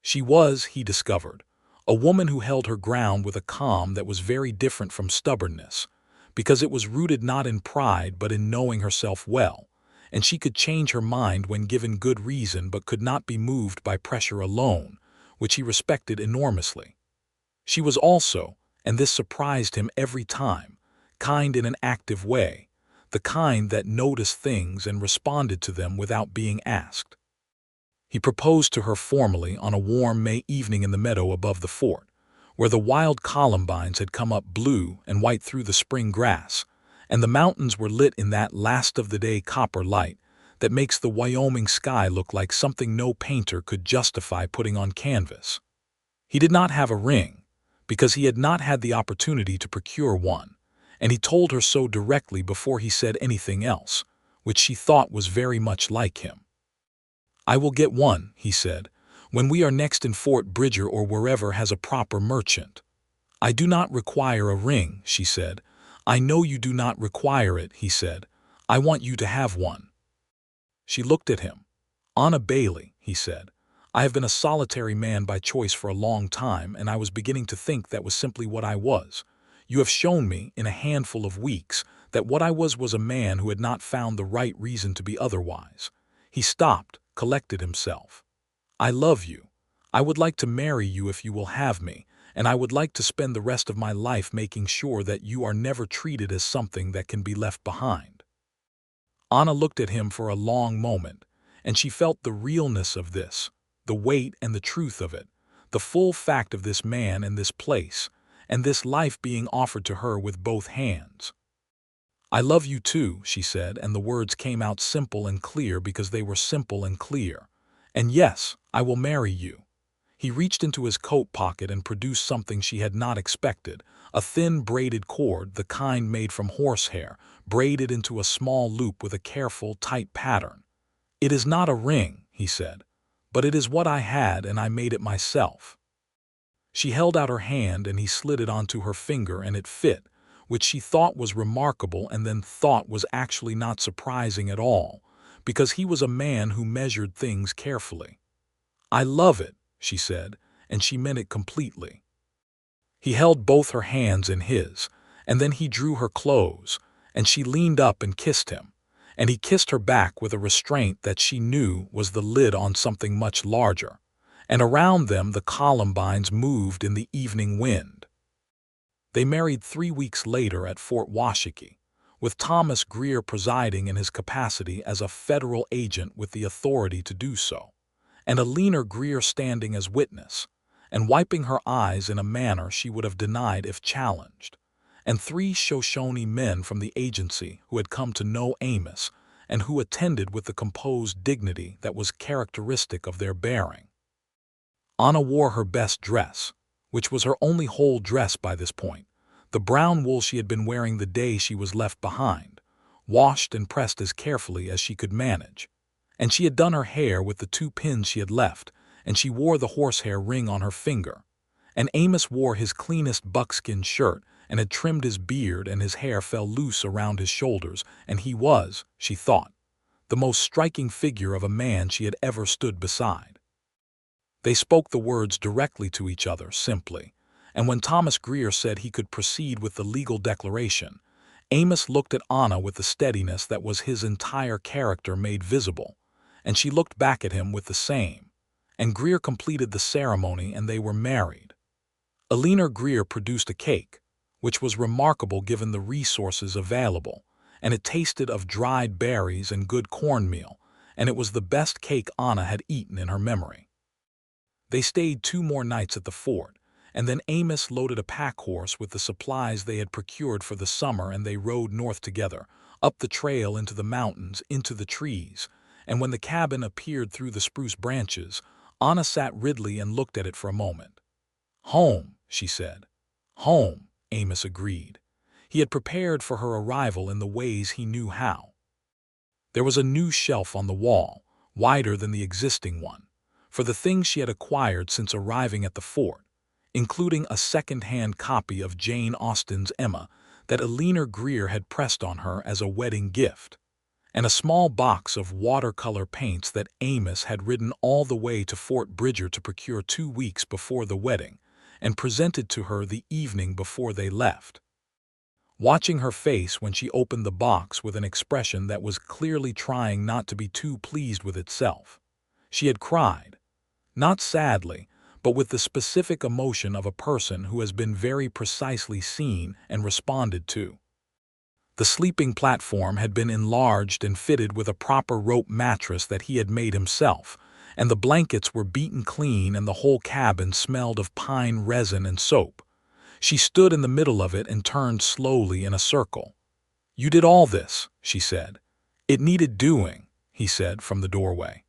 She was, he discovered, a woman who held her ground with a calm that was very different from stubbornness, because it was rooted not in pride but in knowing herself well, and she could change her mind when given good reason but could not be moved by pressure alone, which he respected enormously. She was also, and this surprised him every time, kind in an active way, the kind that noticed things and responded to them without being asked. He proposed to her formally on a warm May evening in the meadow above the fort, where the wild columbines had come up blue and white through the spring grass, and the mountains were lit in that last-of-the-day copper light that makes the Wyoming sky look like something no painter could justify putting on canvas. He did not have a ring, because he had not had the opportunity to procure one, and he told her so directly before he said anything else, which she thought was very much like him. "I will get one," he said, "when we are next in Fort Bridger or wherever has a proper merchant." "I do not require a ring," she said. "I know you do not require it," he said. "I want you to have one." She looked at him. "Anna Bailey," he said, "I have been a solitary man by choice for a long time, and I was beginning to think that was simply what I was. You have shown me, in a handful of weeks, that what I was a man who had not found the right reason to be otherwise." He stopped, collected himself. "I love you. I would like to marry you if you will have me, and I would like to spend the rest of my life making sure that you are never treated as something that can be left behind." Anna looked at him for a long moment, and she felt the realness of this, the weight and the truth of it, the full fact of this man and this place, and this life being offered to her with both hands. "I love you too," she said, and the words came out simple and clear because they were simple and clear. "And yes, I will marry you." He reached into his coat pocket and produced something she had not expected, a thin braided cord, the kind made from horsehair, braided into a small loop with a careful, tight pattern. "It is not a ring," he said, "but it is what I had and I made it myself." She held out her hand and he slid it onto her finger and it fit, which she thought was remarkable and then thought was actually not surprising at all, because he was a man who measured things carefully. "I love it," she said, and she meant it completely. He held both her hands in his, and then he drew her close, and she leaned up and kissed him, and he kissed her back with a restraint that she knew was the lid on something much larger, and around them the columbines moved in the evening wind. They married 3 weeks later at Fort Washakie, with Thomas Greer presiding in his capacity as a federal agent with the authority to do so, and a leaner Greer standing as witness, and wiping her eyes in a manner she would have denied if challenged, and 3 Shoshone men from the agency who had come to know Amos and who attended with the composed dignity that was characteristic of their bearing. Anna wore her best dress, which was her only whole dress by this point, the brown wool she had been wearing the day she was left behind, washed and pressed as carefully as she could manage. And she had done her hair with the 2 pins she had left, and she wore the horsehair ring on her finger. And Amos wore his cleanest buckskin shirt and had trimmed his beard, and his hair fell loose around his shoulders, and he was, she thought, the most striking figure of a man she had ever stood beside. They spoke the words directly to each other, simply, and when Thomas Greer said he could proceed with the legal declaration, Amos looked at Anna with the steadiness that was his entire character made visible, and she looked back at him with the same, and Greer completed the ceremony and they were married. Eleanor Greer produced a cake, which was remarkable given the resources available, and it tasted of dried berries and good cornmeal, and it was the best cake Anna had eaten in her memory. They stayed 2 more nights at the fort, and then Amos loaded a pack horse with the supplies they had procured for the summer, and they rode north together, up the trail into the mountains, into the trees, and when the cabin appeared through the spruce branches, Anna sat Ridley and looked at it for a moment. "Home," she said. "Home," Amos agreed. He had prepared for her arrival in the ways he knew how. There was a new shelf on the wall, wider than the existing one, for the things she had acquired since arriving at the fort, including a second-hand copy of Jane Austen's Emma that Eleanor Greer had pressed on her as a wedding gift, and a small box of watercolor paints that Amos had ridden all the way to Fort Bridger to procure 2 weeks before the wedding, and presented to her the evening before they left. Watching her face when she opened the box with an expression that was clearly trying not to be too pleased with itself, she had cried, not sadly, but with the specific emotion of a person who has been very precisely seen and responded to. The sleeping platform had been enlarged and fitted with a proper rope mattress that he had made himself, and the blankets were beaten clean and the whole cabin smelled of pine resin and soap. She stood in the middle of it and turned slowly in a circle. "You did all this," she said. "It needed doing," he said from the doorway.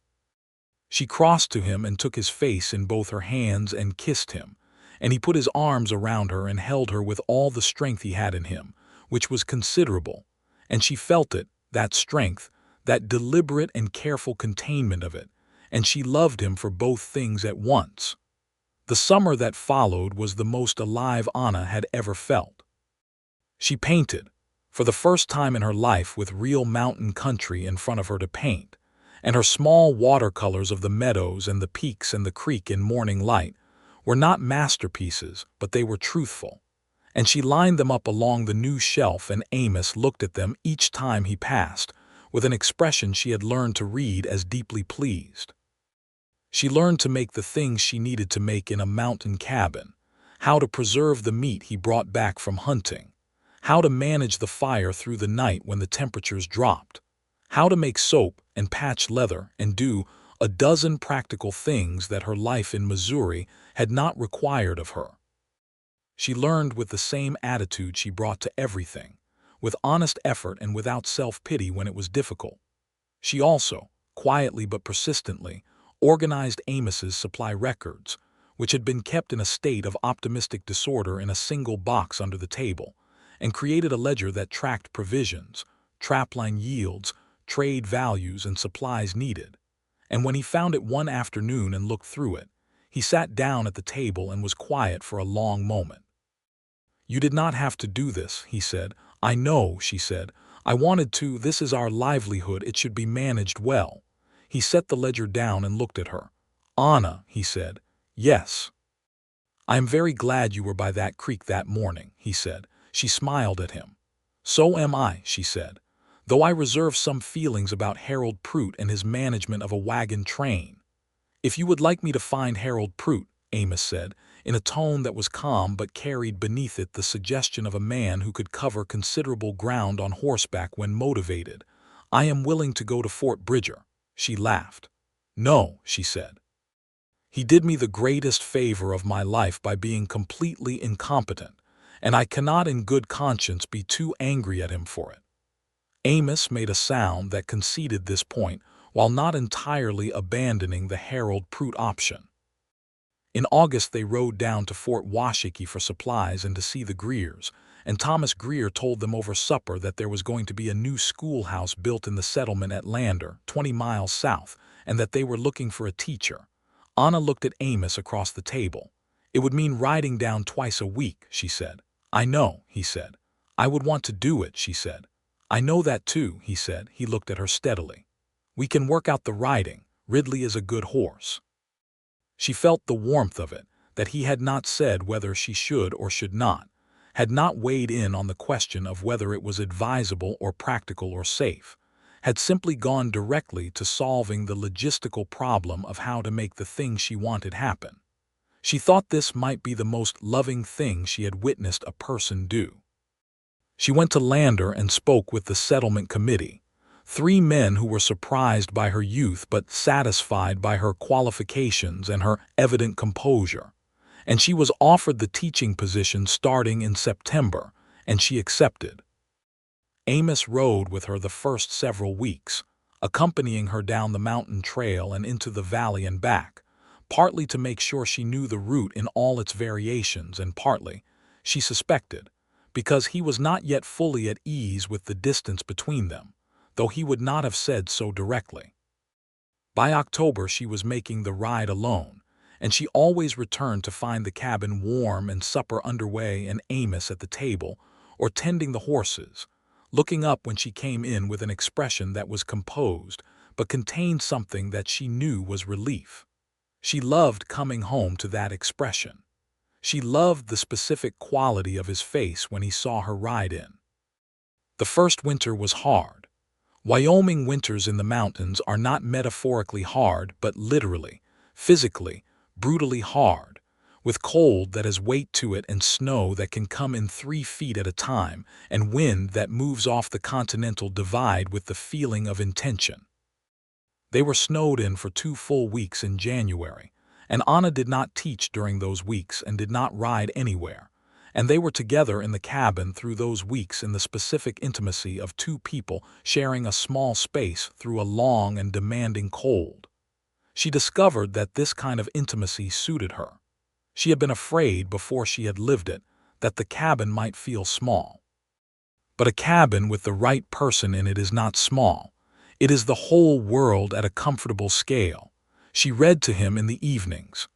She crossed to him and took his face in both her hands and kissed him, and he put his arms around her and held her with all the strength he had in him, which was considerable, and she felt it, that strength, that deliberate and careful containment of it, and she loved him for both things at once. The summer that followed was the most alive Anna had ever felt. She painted, for the first time in her life with real mountain country in front of her to paint, and her small watercolors of the meadows and the peaks and the creek in morning light were not masterpieces, but they were truthful. And she lined them up along the new shelf, and Amos looked at them each time he passed, with an expression she had learned to read as deeply pleased. She learned to make the things she needed to make in a mountain cabin, how to preserve the meat he brought back from hunting, how to manage the fire through the night when the temperatures dropped, how to make soap and patch leather and do a dozen practical things that her life in Missouri had not required of her. She learned with the same attitude she brought to everything, with honest effort and without self-pity when it was difficult. She also, quietly but persistently, organized Amos's supply records, which had been kept in a state of optimistic disorder in a single box under the table, and created a ledger that tracked provisions, trapline yields, trade values, and supplies needed. And when he found it one afternoon and looked through it, he sat down at the table and was quiet for a long moment. "You did not have to do this," he said. "I know," she said. "I wanted to. This is our livelihood. It should be managed well." He set the ledger down and looked at her. "Anna," he said. "Yes." "I am very glad you were by that creek that morning," he said. She smiled at him. "So am I," she said, "though I reserve some feelings about Harold Prout and his management of a wagon train." "If you would like me to find Harold Prout," Amos said, in a tone that was calm but carried beneath it the suggestion of a man who could cover considerable ground on horseback when motivated, "I am willing to go to Fort Bridger." She laughed. "No," she said. "He did me the greatest favor of my life by being completely incompetent, and I cannot in good conscience be too angry at him for it." Amos made a sound that conceded this point while not entirely abandoning the Harold Prout option. In August they rode down to Fort Washakie for supplies and to see the Greers, and Thomas Greer told them over supper that there was going to be a new schoolhouse built in the settlement at Lander, 20 miles south, and that they were looking for a teacher. Anna looked at Amos across the table. "It would mean riding down twice a week," she said. "I know," he said. "I would want to do it," she said. "I know that too," he said. He looked at her steadily. "We can work out the riding. Ridley is a good horse." She felt the warmth of it, that he had not said whether she should or should not, had not weighed in on the question of whether it was advisable or practical or safe, had simply gone directly to solving the logistical problem of how to make the thing she wanted happen. She thought this might be the most loving thing she had witnessed a person do. She went to Lander and spoke with the settlement committee, 3 men who were surprised by her youth but satisfied by her qualifications and her evident composure, and she was offered the teaching position starting in September, and she accepted. Amos rode with her the first several weeks, accompanying her down the mountain trail and into the valley and back, partly to make sure she knew the route in all its variations, and partly, she suspected, because he was not yet fully at ease with the distance between them, though he would not have said so directly. By October she was making the ride alone, and she always returned to find the cabin warm and supper underway and Amos at the table, or tending the horses, looking up when she came in with an expression that was composed but contained something that she knew was relief. She loved coming home to that expression. She loved the specific quality of his face when he saw her ride in. The first winter was hard. Wyoming winters in the mountains are not metaphorically hard but literally, physically, brutally hard, with cold that has weight to it and snow that can come in 3 feet at a time and wind that moves off the continental divide with the feeling of intention. They were snowed in for 2 full weeks in January, and Anna did not teach during those weeks and did not ride anywhere, and they were together in the cabin through those weeks in the specific intimacy of two people sharing a small space through a long and demanding cold. She discovered that this kind of intimacy suited her. She had been afraid before she had lived it that the cabin might feel small. But a cabin with the right person in it is not small. It is the whole world at a comfortable scale. She read to him in the evenings.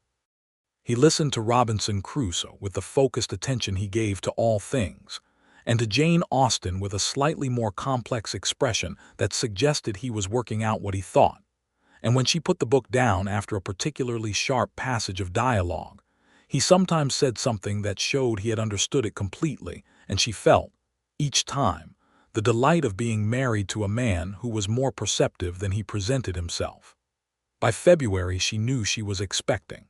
He listened to Robinson Crusoe with the focused attention he gave to all things, and to Jane Austen with a slightly more complex expression that suggested he was working out what he thought. And when she put the book down after a particularly sharp passage of dialogue, he sometimes said something that showed he had understood it completely, and she felt, each time, the delight of being married to a man who was more perceptive than he presented himself. By February she knew she was expecting.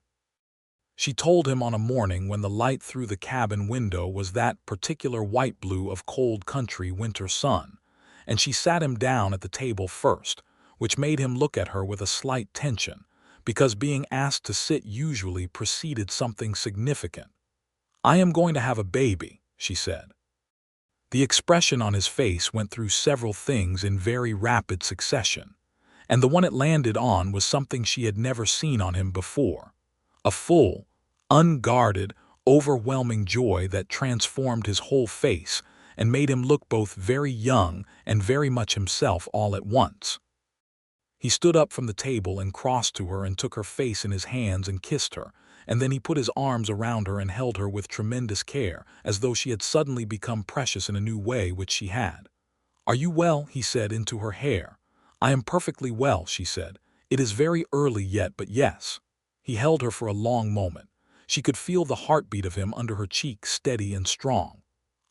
She told him on a morning when the light through the cabin window was that particular white blue of cold country winter sun, and she sat him down at the table first, which made him look at her with a slight tension, because being asked to sit usually preceded something significant. "I am going to have a baby," she said. The expression on his face went through several things in very rapid succession, and the one it landed on was something she had never seen on him before. A full, unguarded, overwhelming joy that transformed his whole face and made him look both very young and very much himself all at once. He stood up from the table and crossed to her and took her face in his hands and kissed her, and then he put his arms around her and held her with tremendous care, as though she had suddenly become precious in a new way which she had. "Are you well?" he said into her hair. "I am perfectly well," she said. "It is very early yet, but yes." He held her for a long moment. She could feel the heartbeat of him under her cheek steady and strong.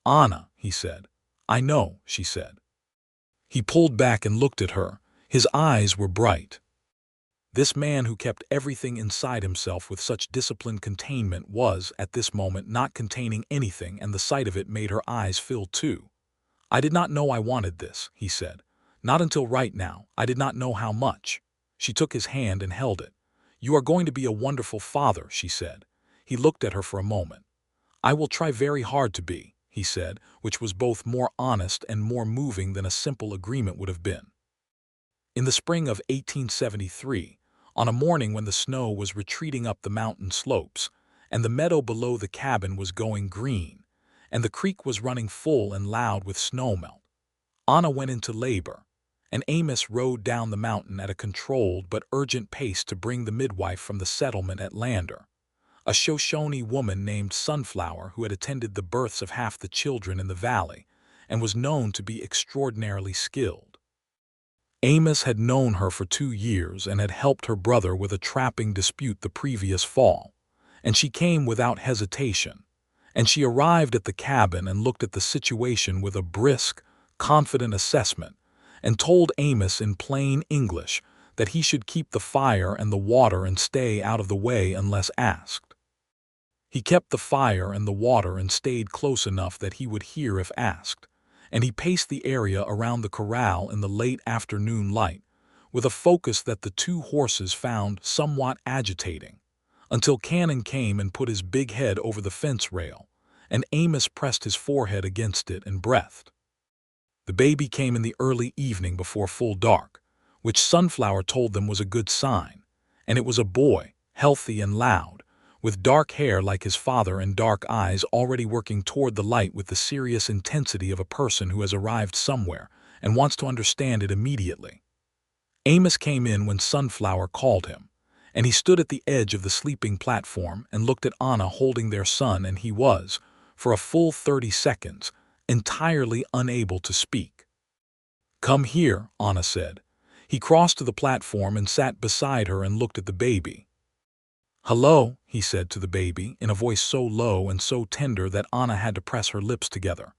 "Anna," he said. "I know," she said. He pulled back and looked at her. His eyes were bright. This man who kept everything inside himself with such disciplined containment was, at this moment, not containing anything, and the sight of it made her eyes fill too. "I did not know I wanted this," he said. "Not until right now. I did not know how much." She took his hand and held it. "You are going to be a wonderful father," she said. He looked at her for a moment. "I will try very hard to be," he said, which was both more honest and more moving than a simple agreement would have been. In the spring of 1873, on a morning when the snow was retreating up the mountain slopes, and the meadow below the cabin was going green, and the creek was running full and loud with snowmelt, Anna went into labor, and Amos rode down the mountain at a controlled but urgent pace to bring the midwife from the settlement at Lander, a Shoshone woman named Sunflower who had attended the births of half the children in the valley and was known to be extraordinarily skilled. Amos had known her for 2 years and had helped her brother with a trapping dispute the previous fall, and she came without hesitation, and she arrived at the cabin and looked at the situation with a brisk, confident assessment, and told Amos in plain English that he should keep the fire and the water and stay out of the way unless asked. He kept the fire and the water and stayed close enough that he would hear if asked, and he paced the area around the corral in the late afternoon light, with a focus that the 2 horses found somewhat agitating, until Cannon came and put his big head over the fence rail, and Amos pressed his forehead against it and breathed. The baby came in the early evening before full dark, which Sunflower told them was a good sign, and it was a boy, healthy and loud, with dark hair like his father and dark eyes already working toward the light with the serious intensity of a person who has arrived somewhere and wants to understand it immediately. Amos came in when Sunflower called him, and he stood at the edge of the sleeping platform and looked at Anna holding their son, and he was, for a full 30 seconds, entirely unable to speak. "Come here," Anna said. He crossed to the platform and sat beside her and looked at the baby. "Hello," he said to the baby, in a voice so low and so tender that Anna had to press her lips together.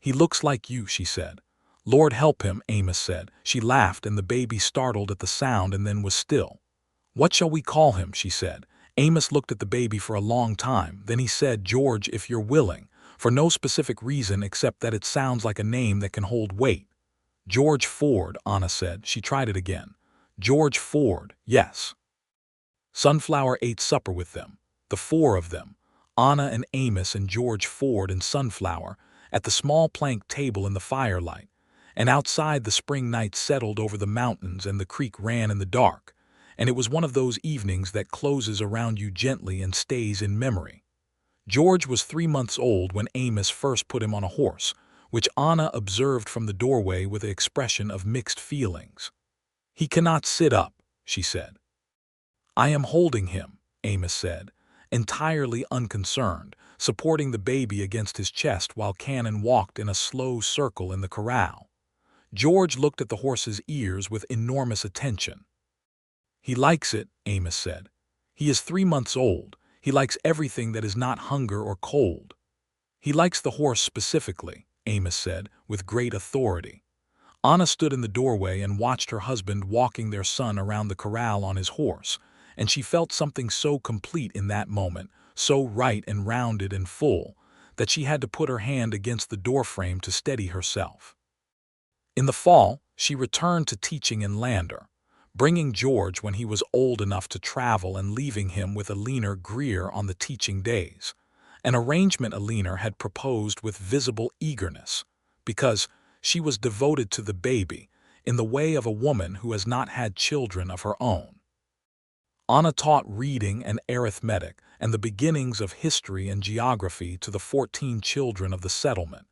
"He looks like you," she said. "Lord help him," Amos said. She laughed, and the baby startled at the sound and then was still. "What shall we call him?" she said, Amos looked at the baby for a long time. Then he said, "George, if you're willing," for no specific reason except that it sounds like a name that can hold weight. "George Ford," Anna said. She tried it again. "George Ford, yes." Sunflower ate supper with them, the four of them, Anna and Amos and George Ford and Sunflower, at the small plank table in the firelight, and outside the spring night settled over the mountains and the creek ran in the dark, and it was one of those evenings that closes around you gently and stays in memory. George was 3 months old when Amos first put him on a horse, which Anna observed from the doorway with an expression of mixed feelings. "He cannot sit up," she said. "I am holding him," Amos said, entirely unconcerned, supporting the baby against his chest while Cannon walked in a slow circle in the corral. George looked at the horse's ears with enormous attention. "He likes it," Amos said. "He is 3 months old. He likes everything that is not hunger or cold." "He likes the horse specifically," Amos said, with great authority. Anna stood in the doorway and watched her husband walking their son around the corral on his horse, and she felt something so complete in that moment, so right and rounded and full, that she had to put her hand against the doorframe to steady herself. In the fall, she returned to teaching in Lander, bringing George when he was old enough to travel and leaving him with Alina Greer on the teaching days, an arrangement Alina had proposed with visible eagerness, because she was devoted to the baby in the way of a woman who has not had children of her own. Anna taught reading and arithmetic and the beginnings of history and geography to the 14 children of the settlement,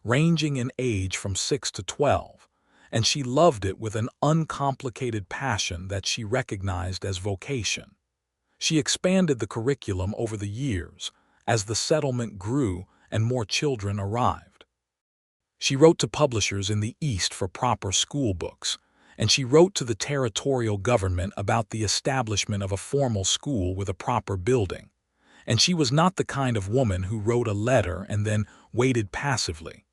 ranging in age from 6 to 12, and she loved it with an uncomplicated passion that she recognized as vocation. She expanded the curriculum over the years as the settlement grew and more children arrived. She wrote to publishers in the East for proper school books, and she wrote to the territorial government about the establishment of a formal school with a proper building. And she was not the kind of woman who wrote a letter and then waited passively.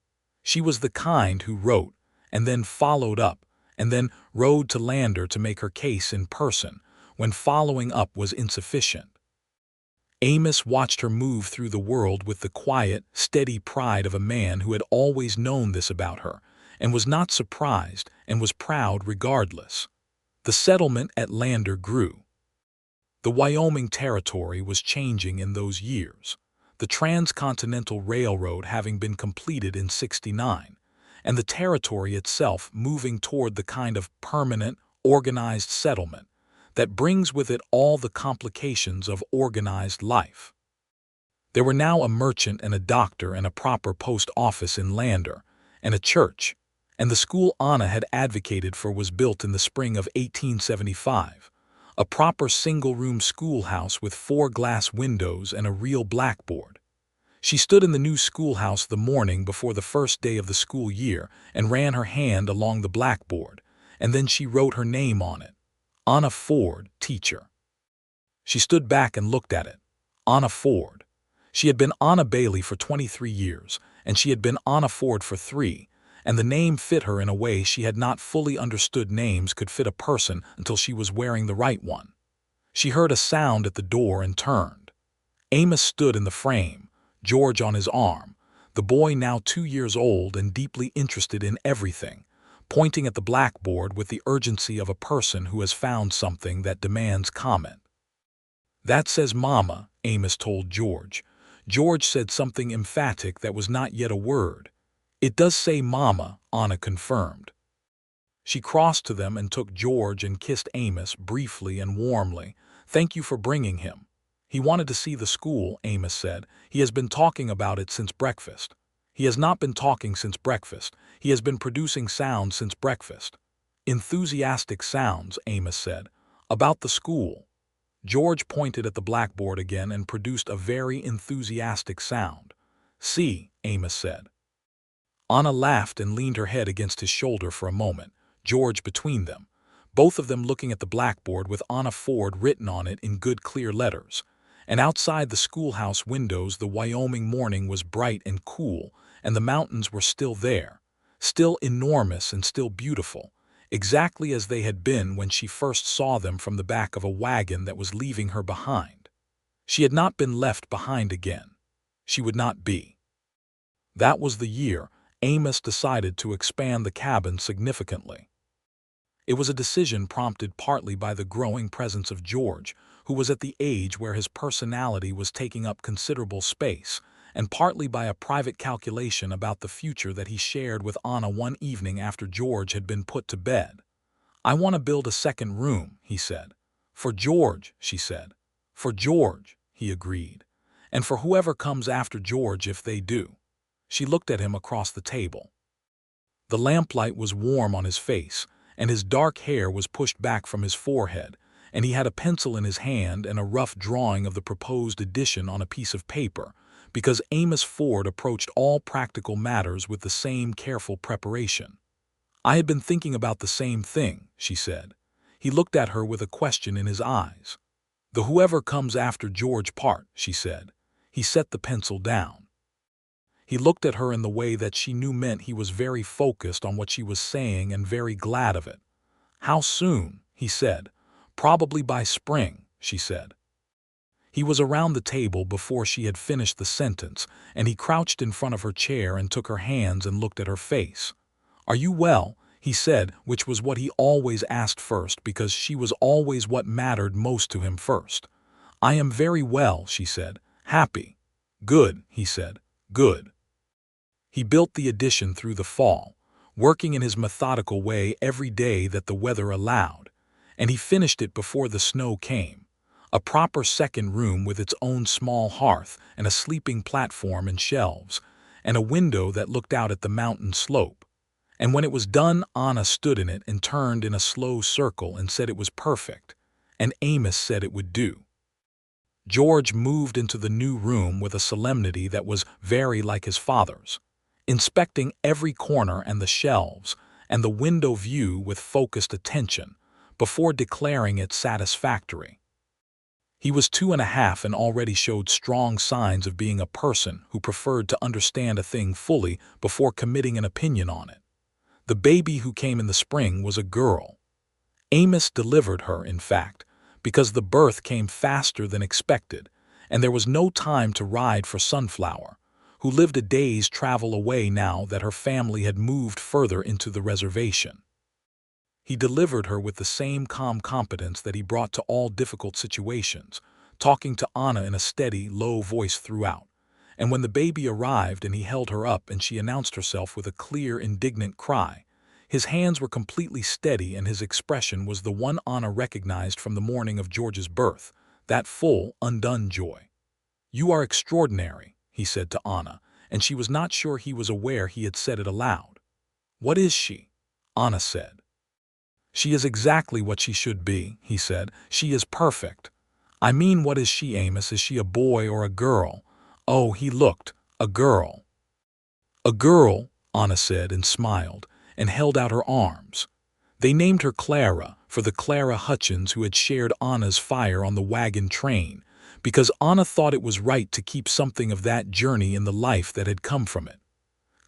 She was the kind who wrote and then followed up and then rode to Lander to make her case in person when following up was insufficient. Amos watched her move through the world with the quiet, steady pride of a man who had always known this about her and was not surprised and was proud regardless. The settlement at Lander grew. The Wyoming Territory was changing in those years, the Transcontinental Railroad having been completed in '69, and the territory itself moving toward the kind of permanent, organized settlement that brings with it all the complications of organized life. There were now a merchant and a doctor and a proper post office in Lander, and a church, and the school Anna had advocated for was built in the spring of 1875, a proper single-room schoolhouse with 4 glass windows and a real blackboard. She stood in the new schoolhouse the morning before the first day of the school year and ran her hand along the blackboard, and then she wrote her name on it. Anna Ford, teacher. She stood back and looked at it. Anna Ford. She had been Anna Bailey for 23 years, and she had been Anna Ford for 3, and the name fit her in a way she had not fully understood names could fit a person until she was wearing the right one. She heard a sound at the door and turned. Amos stood in the frame, George on his arm, the boy now 2 years old and deeply interested in everything, pointing at the blackboard with the urgency of a person who has found something that demands comment. "That says Mama," Amos told George. George said something emphatic that was not yet a word. "It does say Mama," Anna confirmed. She crossed to them and took George and kissed Amos briefly and warmly. "Thank you for bringing him. He wanted to see the school," Amos said. "He has been talking about it since breakfast." "He has not been talking since breakfast. He has been producing sounds since breakfast." "Enthusiastic sounds," Amos said. "About the school." George pointed at the blackboard again and produced a very enthusiastic sound. "See," Amos said. Anna laughed and leaned her head against his shoulder for a moment, George between them, both of them looking at the blackboard with Anna Ford written on it in good clear letters. And outside the schoolhouse windows the Wyoming morning was bright and cool, and the mountains were still there, still enormous and still beautiful, exactly as they had been when she first saw them from the back of a wagon that was leaving her behind. She had not been left behind again. She would not be. That was the year Amos decided to expand the cabin significantly. It was a decision prompted partly by the growing presence of George, who was at the age where his personality was taking up considerable space, and partly by a private calculation about the future that he shared with Anna one evening after George had been put to bed. "I want to build a second room," he said. "For George," she said. "For George," he agreed. "And for whoever comes after George if they do." She looked at him across the table. The lamplight was warm on his face, and his dark hair was pushed back from his forehead, and he had a pencil in his hand and a rough drawing of the proposed addition on a piece of paper, because Amos Ford approached all practical matters with the same careful preparation. "I had been thinking about the same thing," she said. He looked at her with a question in his eyes. "The whoever comes after George part," she said. He set the pencil down. He looked at her in the way that she knew meant he was very focused on what she was saying and very glad of it. "How soon?" he said. "Probably by spring," she said. He was around the table before she had finished the sentence, and he crouched in front of her chair and took her hands and looked at her face. "Are you well?" he said, which was what he always asked first because she was always what mattered most to him first. "I am very well," she said. "Happy." "Good," he said. "Good." He built the addition through the fall, working in his methodical way every day that the weather allowed, and he finished it before the snow came. A proper second room with its own small hearth and a sleeping platform and shelves, and a window that looked out at the mountain slope. And when it was done, Anna stood in it and turned in a slow circle and said it was perfect, and Amos said it would do. George moved into the new room with a solemnity that was very like his father's, inspecting every corner and the shelves and the window view with focused attention before declaring it satisfactory. He was 2.5 and already showed strong signs of being a person who preferred to understand a thing fully before committing an opinion on it. The baby who came in the spring was a girl. Amos delivered her, in fact, because the birth came faster than expected, and there was no time to ride for Sunflower, who lived a day's travel away now that her family had moved further into the reservation. He delivered her with the same calm competence that he brought to all difficult situations, talking to Anna in a steady, low voice throughout. And when the baby arrived and he held her up and she announced herself with a clear, indignant cry, his hands were completely steady and his expression was the one Anna recognized from the morning of George's birth, that full, undone joy. "You are extraordinary," he said to Anna, and she was not sure he was aware he had said it aloud. "What is she?" Anna said. "She is exactly what she should be," he said. "She is perfect." "I mean, what is she, Amos? Is she a boy or a girl?" "Oh," he looked, "a girl." "A girl," Anna said and smiled, and held out her arms. They named her Clara for the Clara Hutchins who had shared Anna's fire on the wagon train, because Anna thought it was right to keep something of that journey in the life that had come from it.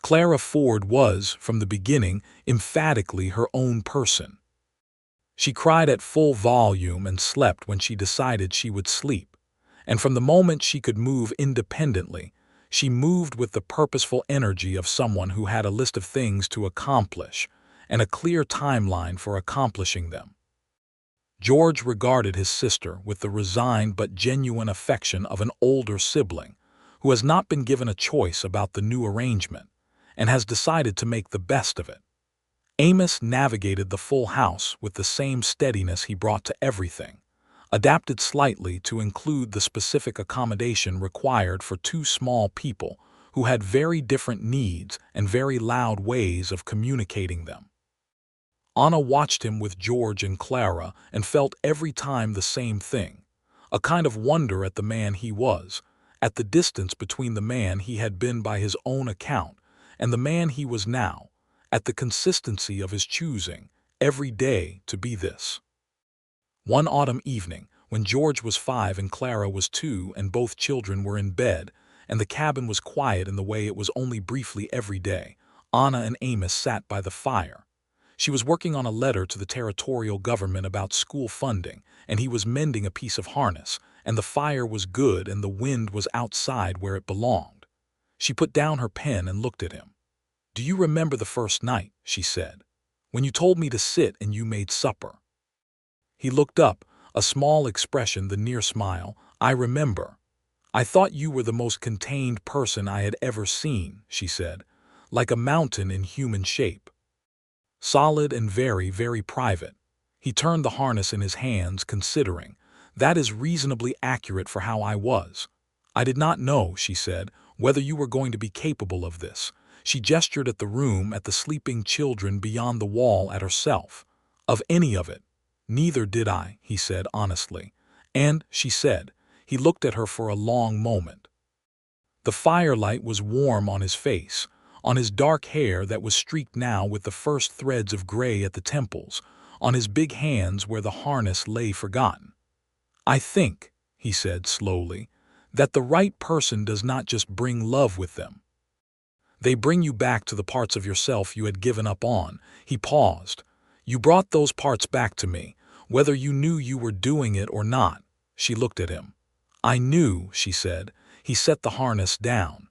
Clara Ford was, from the beginning, emphatically her own person. She cried at full volume and slept when she decided she would sleep, and from the moment she could move independently, she moved with the purposeful energy of someone who had a list of things to accomplish and a clear timeline for accomplishing them. George regarded his sister with the resigned but genuine affection of an older sibling who has not been given a choice about the new arrangement and has decided to make the best of it. Amos navigated the full house with the same steadiness he brought to everything, adapted slightly to include the specific accommodation required for two small people who had very different needs and very loud ways of communicating them. Anna watched him with George and Clara and felt every time the same thing, a kind of wonder at the man he was, at the distance between the man he had been by his own account and the man he was now, at the consistency of his choosing, every day, to be this. One autumn evening, when George was 5 and Clara was 2 and both children were in bed, and the cabin was quiet in the way it was only briefly every day, Anna and Amos sat by the fire. She was working on a letter to the territorial government about school funding, and he was mending a piece of harness, and the fire was good and the wind was outside where it belonged. She put down her pen and looked at him. "Do you remember the first night," she said, "when you told me to sit and you made supper?" He looked up, a small expression, the near smile. "I remember. I thought you were the most contained person I had ever seen," she said, "like a mountain in human shape. Solid and very, very private." He turned the harness in his hands, considering. "That is reasonably accurate for how I was. I did not know," she said, "whether you were going to be capable of this." She gestured at the room, at the sleeping children beyond the wall, at herself. "Of any of it." "Neither did I," he said honestly. "And," she said, he looked at her for a long moment. The firelight was warm on his face, on his dark hair that was streaked now with the first threads of gray at the temples, on his big hands where the harness lay forgotten. "I think," he said slowly, "that the right person does not just bring love with them. They bring you back to the parts of yourself you had given up on." He paused. "You brought those parts back to me, whether you knew you were doing it or not." She looked at him. "I knew," she said. He set the harness down.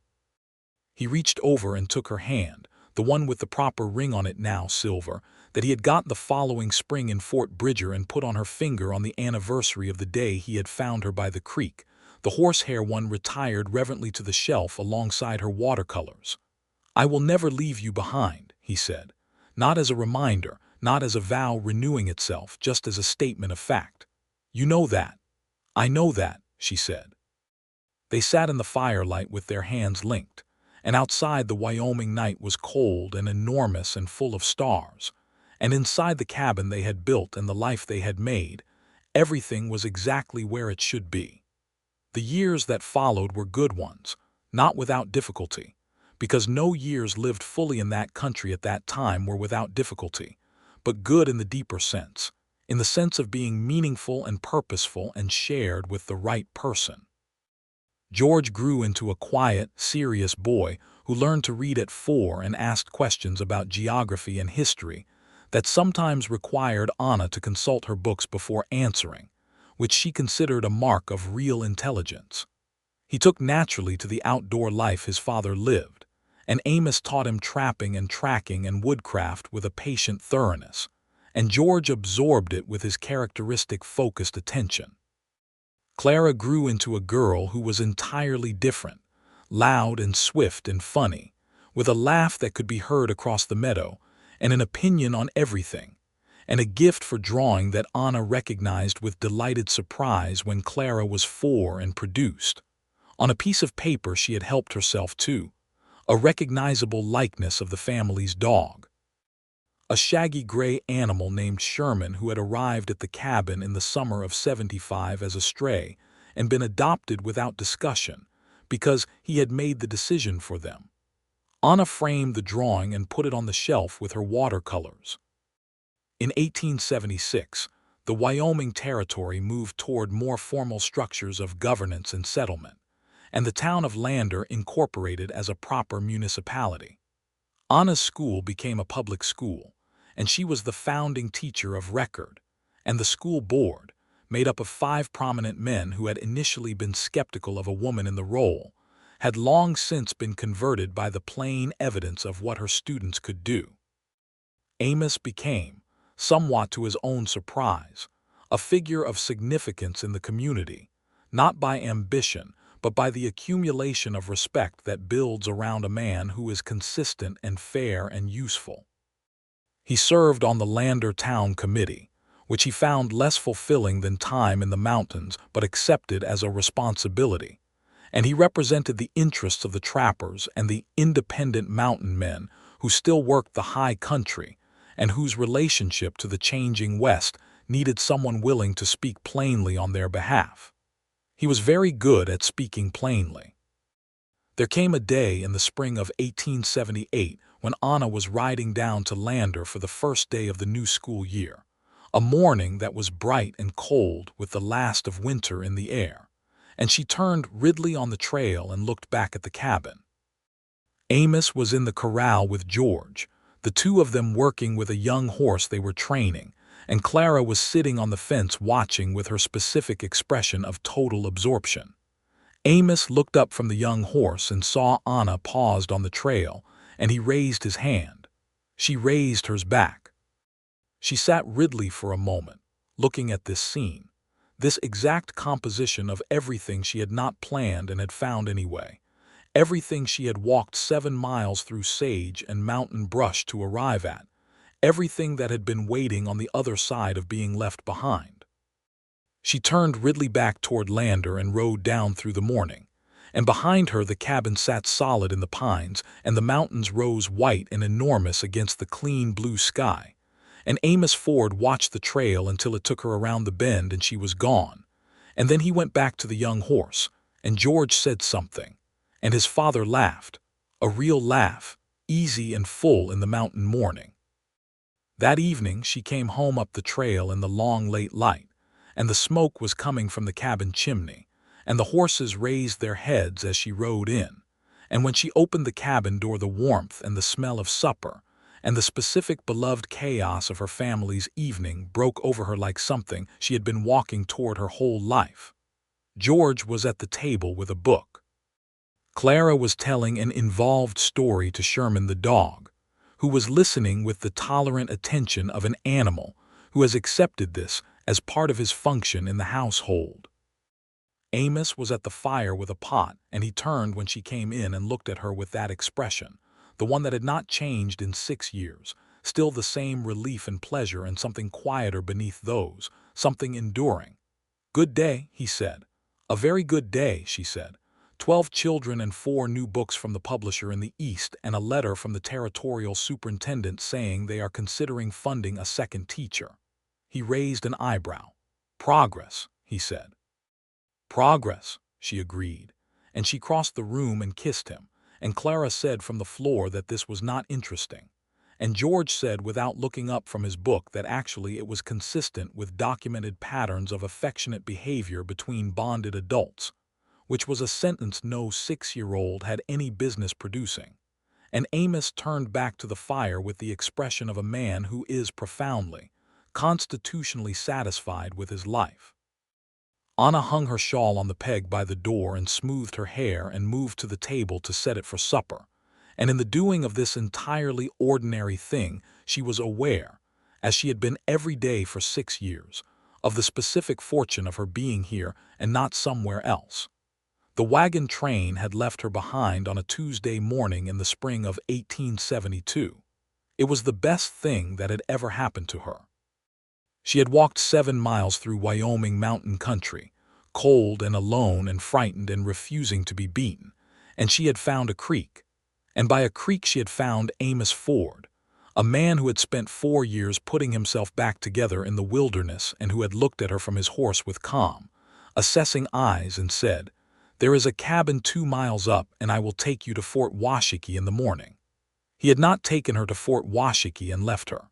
He reached over and took her hand, the one with the proper ring on it, now silver, that he had got the following spring in Fort Bridger, and put on her finger on the anniversary of the day he had found her by the creek. The horsehair one retired reverently to the shelf alongside her watercolors. "I will never leave you behind," he said, "not as a reminder, not as a vow renewing itself, just as a statement of fact. You know that." "I know that," she said. They sat in the firelight with their hands linked, and outside the Wyoming night was cold and enormous and full of stars, and inside the cabin they had built and the life they had made, everything was exactly where it should be. The years that followed were good ones, not without difficulty, because no years lived fully in that country at that time were without difficulty, but good in the deeper sense, in the sense of being meaningful and purposeful and shared with the right person. George grew into a quiet, serious boy who learned to read at 4 and asked questions about geography and history that sometimes required Anna to consult her books before answering, which she considered a mark of real intelligence. He took naturally to the outdoor life his father lived, and Amos taught him trapping and tracking and woodcraft with a patient thoroughness, and George absorbed it with his characteristic focused attention. Clara grew into a girl who was entirely different, loud and swift and funny, with a laugh that could be heard across the meadow, and an opinion on everything, and a gift for drawing that Anna recognized with delighted surprise when Clara was 4 and produced, on a piece of paper she had helped herself to, a recognizable likeness of the family's dog. A shaggy gray animal named Sherman, who had arrived at the cabin in the summer of '75 as a stray and been adopted without discussion because he had made the decision for them. Anna framed the drawing and put it on the shelf with her watercolors. In 1876, the Wyoming Territory moved toward more formal structures of governance and settlement, and the town of Lander incorporated as a proper municipality. Anna's school became a public school, and she was the founding teacher of record, and the school board, made up of 5 prominent men who had initially been skeptical of a woman in the role, had long since been converted by the plain evidence of what her students could do. Amos became, somewhat to his own surprise, a figure of significance in the community, not by ambition, but by the accumulation of respect that builds around a man who is consistent and fair and useful. He served on the Lander Town Committee, which he found less fulfilling than time in the mountains but accepted as a responsibility, and he represented the interests of the trappers and the independent mountain men who still worked the high country and whose relationship to the changing West needed someone willing to speak plainly on their behalf. He was very good at speaking plainly. There came a day in the spring of 1878 when Anna was riding down to Lander for the first day of the new school year, a morning that was bright and cold with the last of winter in the air, and she turned Ridley on the trail and looked back at the cabin. Amos was in the corral with George, the two of them working with a young horse they were training, and Clara was sitting on the fence watching with her specific expression of total absorption. Amos looked up from the young horse and saw Anna paused on the trail, and he raised his hand. She raised hers back. She sat Ridley for a moment, looking at this scene, this exact composition of everything she had not planned and had found anyway, everything she had walked 7 miles through sage and mountain brush to arrive at, everything that had been waiting on the other side of being left behind. She turned Ridley back toward Lander and rode down through the morning, and behind her the cabin sat solid in the pines, and the mountains rose white and enormous against the clean blue sky. And Amos Ford watched the trail until it took her around the bend and she was gone. And then he went back to the young horse, and George said something, and his father laughed, a real laugh, easy and full in the mountain morning. That evening she came home up the trail in the long late light, and the smoke was coming from the cabin chimney, and the horses raised their heads as she rode in, and when she opened the cabin door the warmth and the smell of supper, and the specific beloved chaos of her family's evening broke over her like something she had been walking toward her whole life. George was at the table with a book. Clara was telling an involved story to Sherman the dog, who was listening with the tolerant attention of an animal who has accepted this as part of his function in the household. Amos was at the fire with a pot, and he turned when she came in and looked at her with that expression, the one that had not changed in 6 years, still the same relief and pleasure and something quieter beneath those, something enduring. "Good day," he said. "A very good day," she said. 12 children and 4 new books from the publisher in the East and a letter from the territorial superintendent saying they are considering funding a second teacher. He raised an eyebrow. "Progress," he said. "Progress," she agreed, and she crossed the room and kissed him, and Clara said from the floor that this was not interesting, and George said without looking up from his book that actually it was consistent with documented patterns of affectionate behavior between bonded adults, which was a sentence no 6-year-old had any business producing. And Amos turned back to the fire with the expression of a man who is profoundly, constitutionally satisfied with his life. Anna hung her shawl on the peg by the door and smoothed her hair and moved to the table to set it for supper, and in the doing of this entirely ordinary thing she was aware, as she had been every day for 6 years, of the specific fortune of her being here and not somewhere else. The wagon train had left her behind on a Tuesday morning in the spring of 1872. It was the best thing that had ever happened to her. She had walked 7 miles through Wyoming mountain country, cold and alone and frightened and refusing to be beaten, and she had found a creek. And by a creek she had found Amos Ford, a man who had spent 4 years putting himself back together in the wilderness and who had looked at her from his horse with calm, assessing eyes and said, "There is a cabin 2 miles up and I will take you to Fort Washakie in the morning." He had not taken her to Fort Washakie and left her.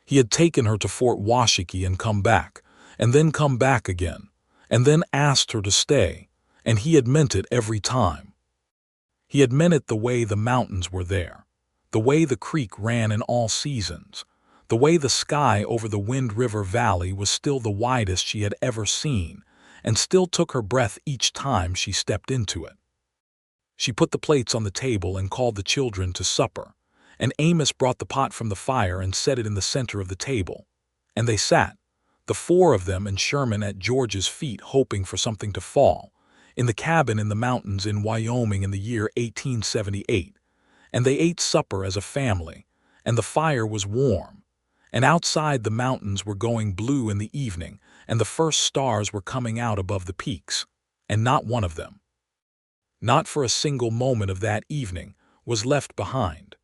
He had taken her to Fort Washakie and come back, and then come back again, and then asked her to stay, and he had meant it every time. He had meant it the way the mountains were there, the way the creek ran in all seasons, the way the sky over the Wind River Valley was still the widest she had ever seen, and still took her breath each time she stepped into it. She put the plates on the table and called the children to supper, and Amos brought the pot from the fire and set it in the center of the table. And they sat, the 4 of them and Sherman at George's feet hoping for something to fall, in the cabin in the mountains in Wyoming in the year 1878. And they ate supper as a family, and the fire was warm, and outside the mountains were going blue in the evening, and the first stars were coming out above the peaks, and not one of them, not for a single moment of that evening, was left behind.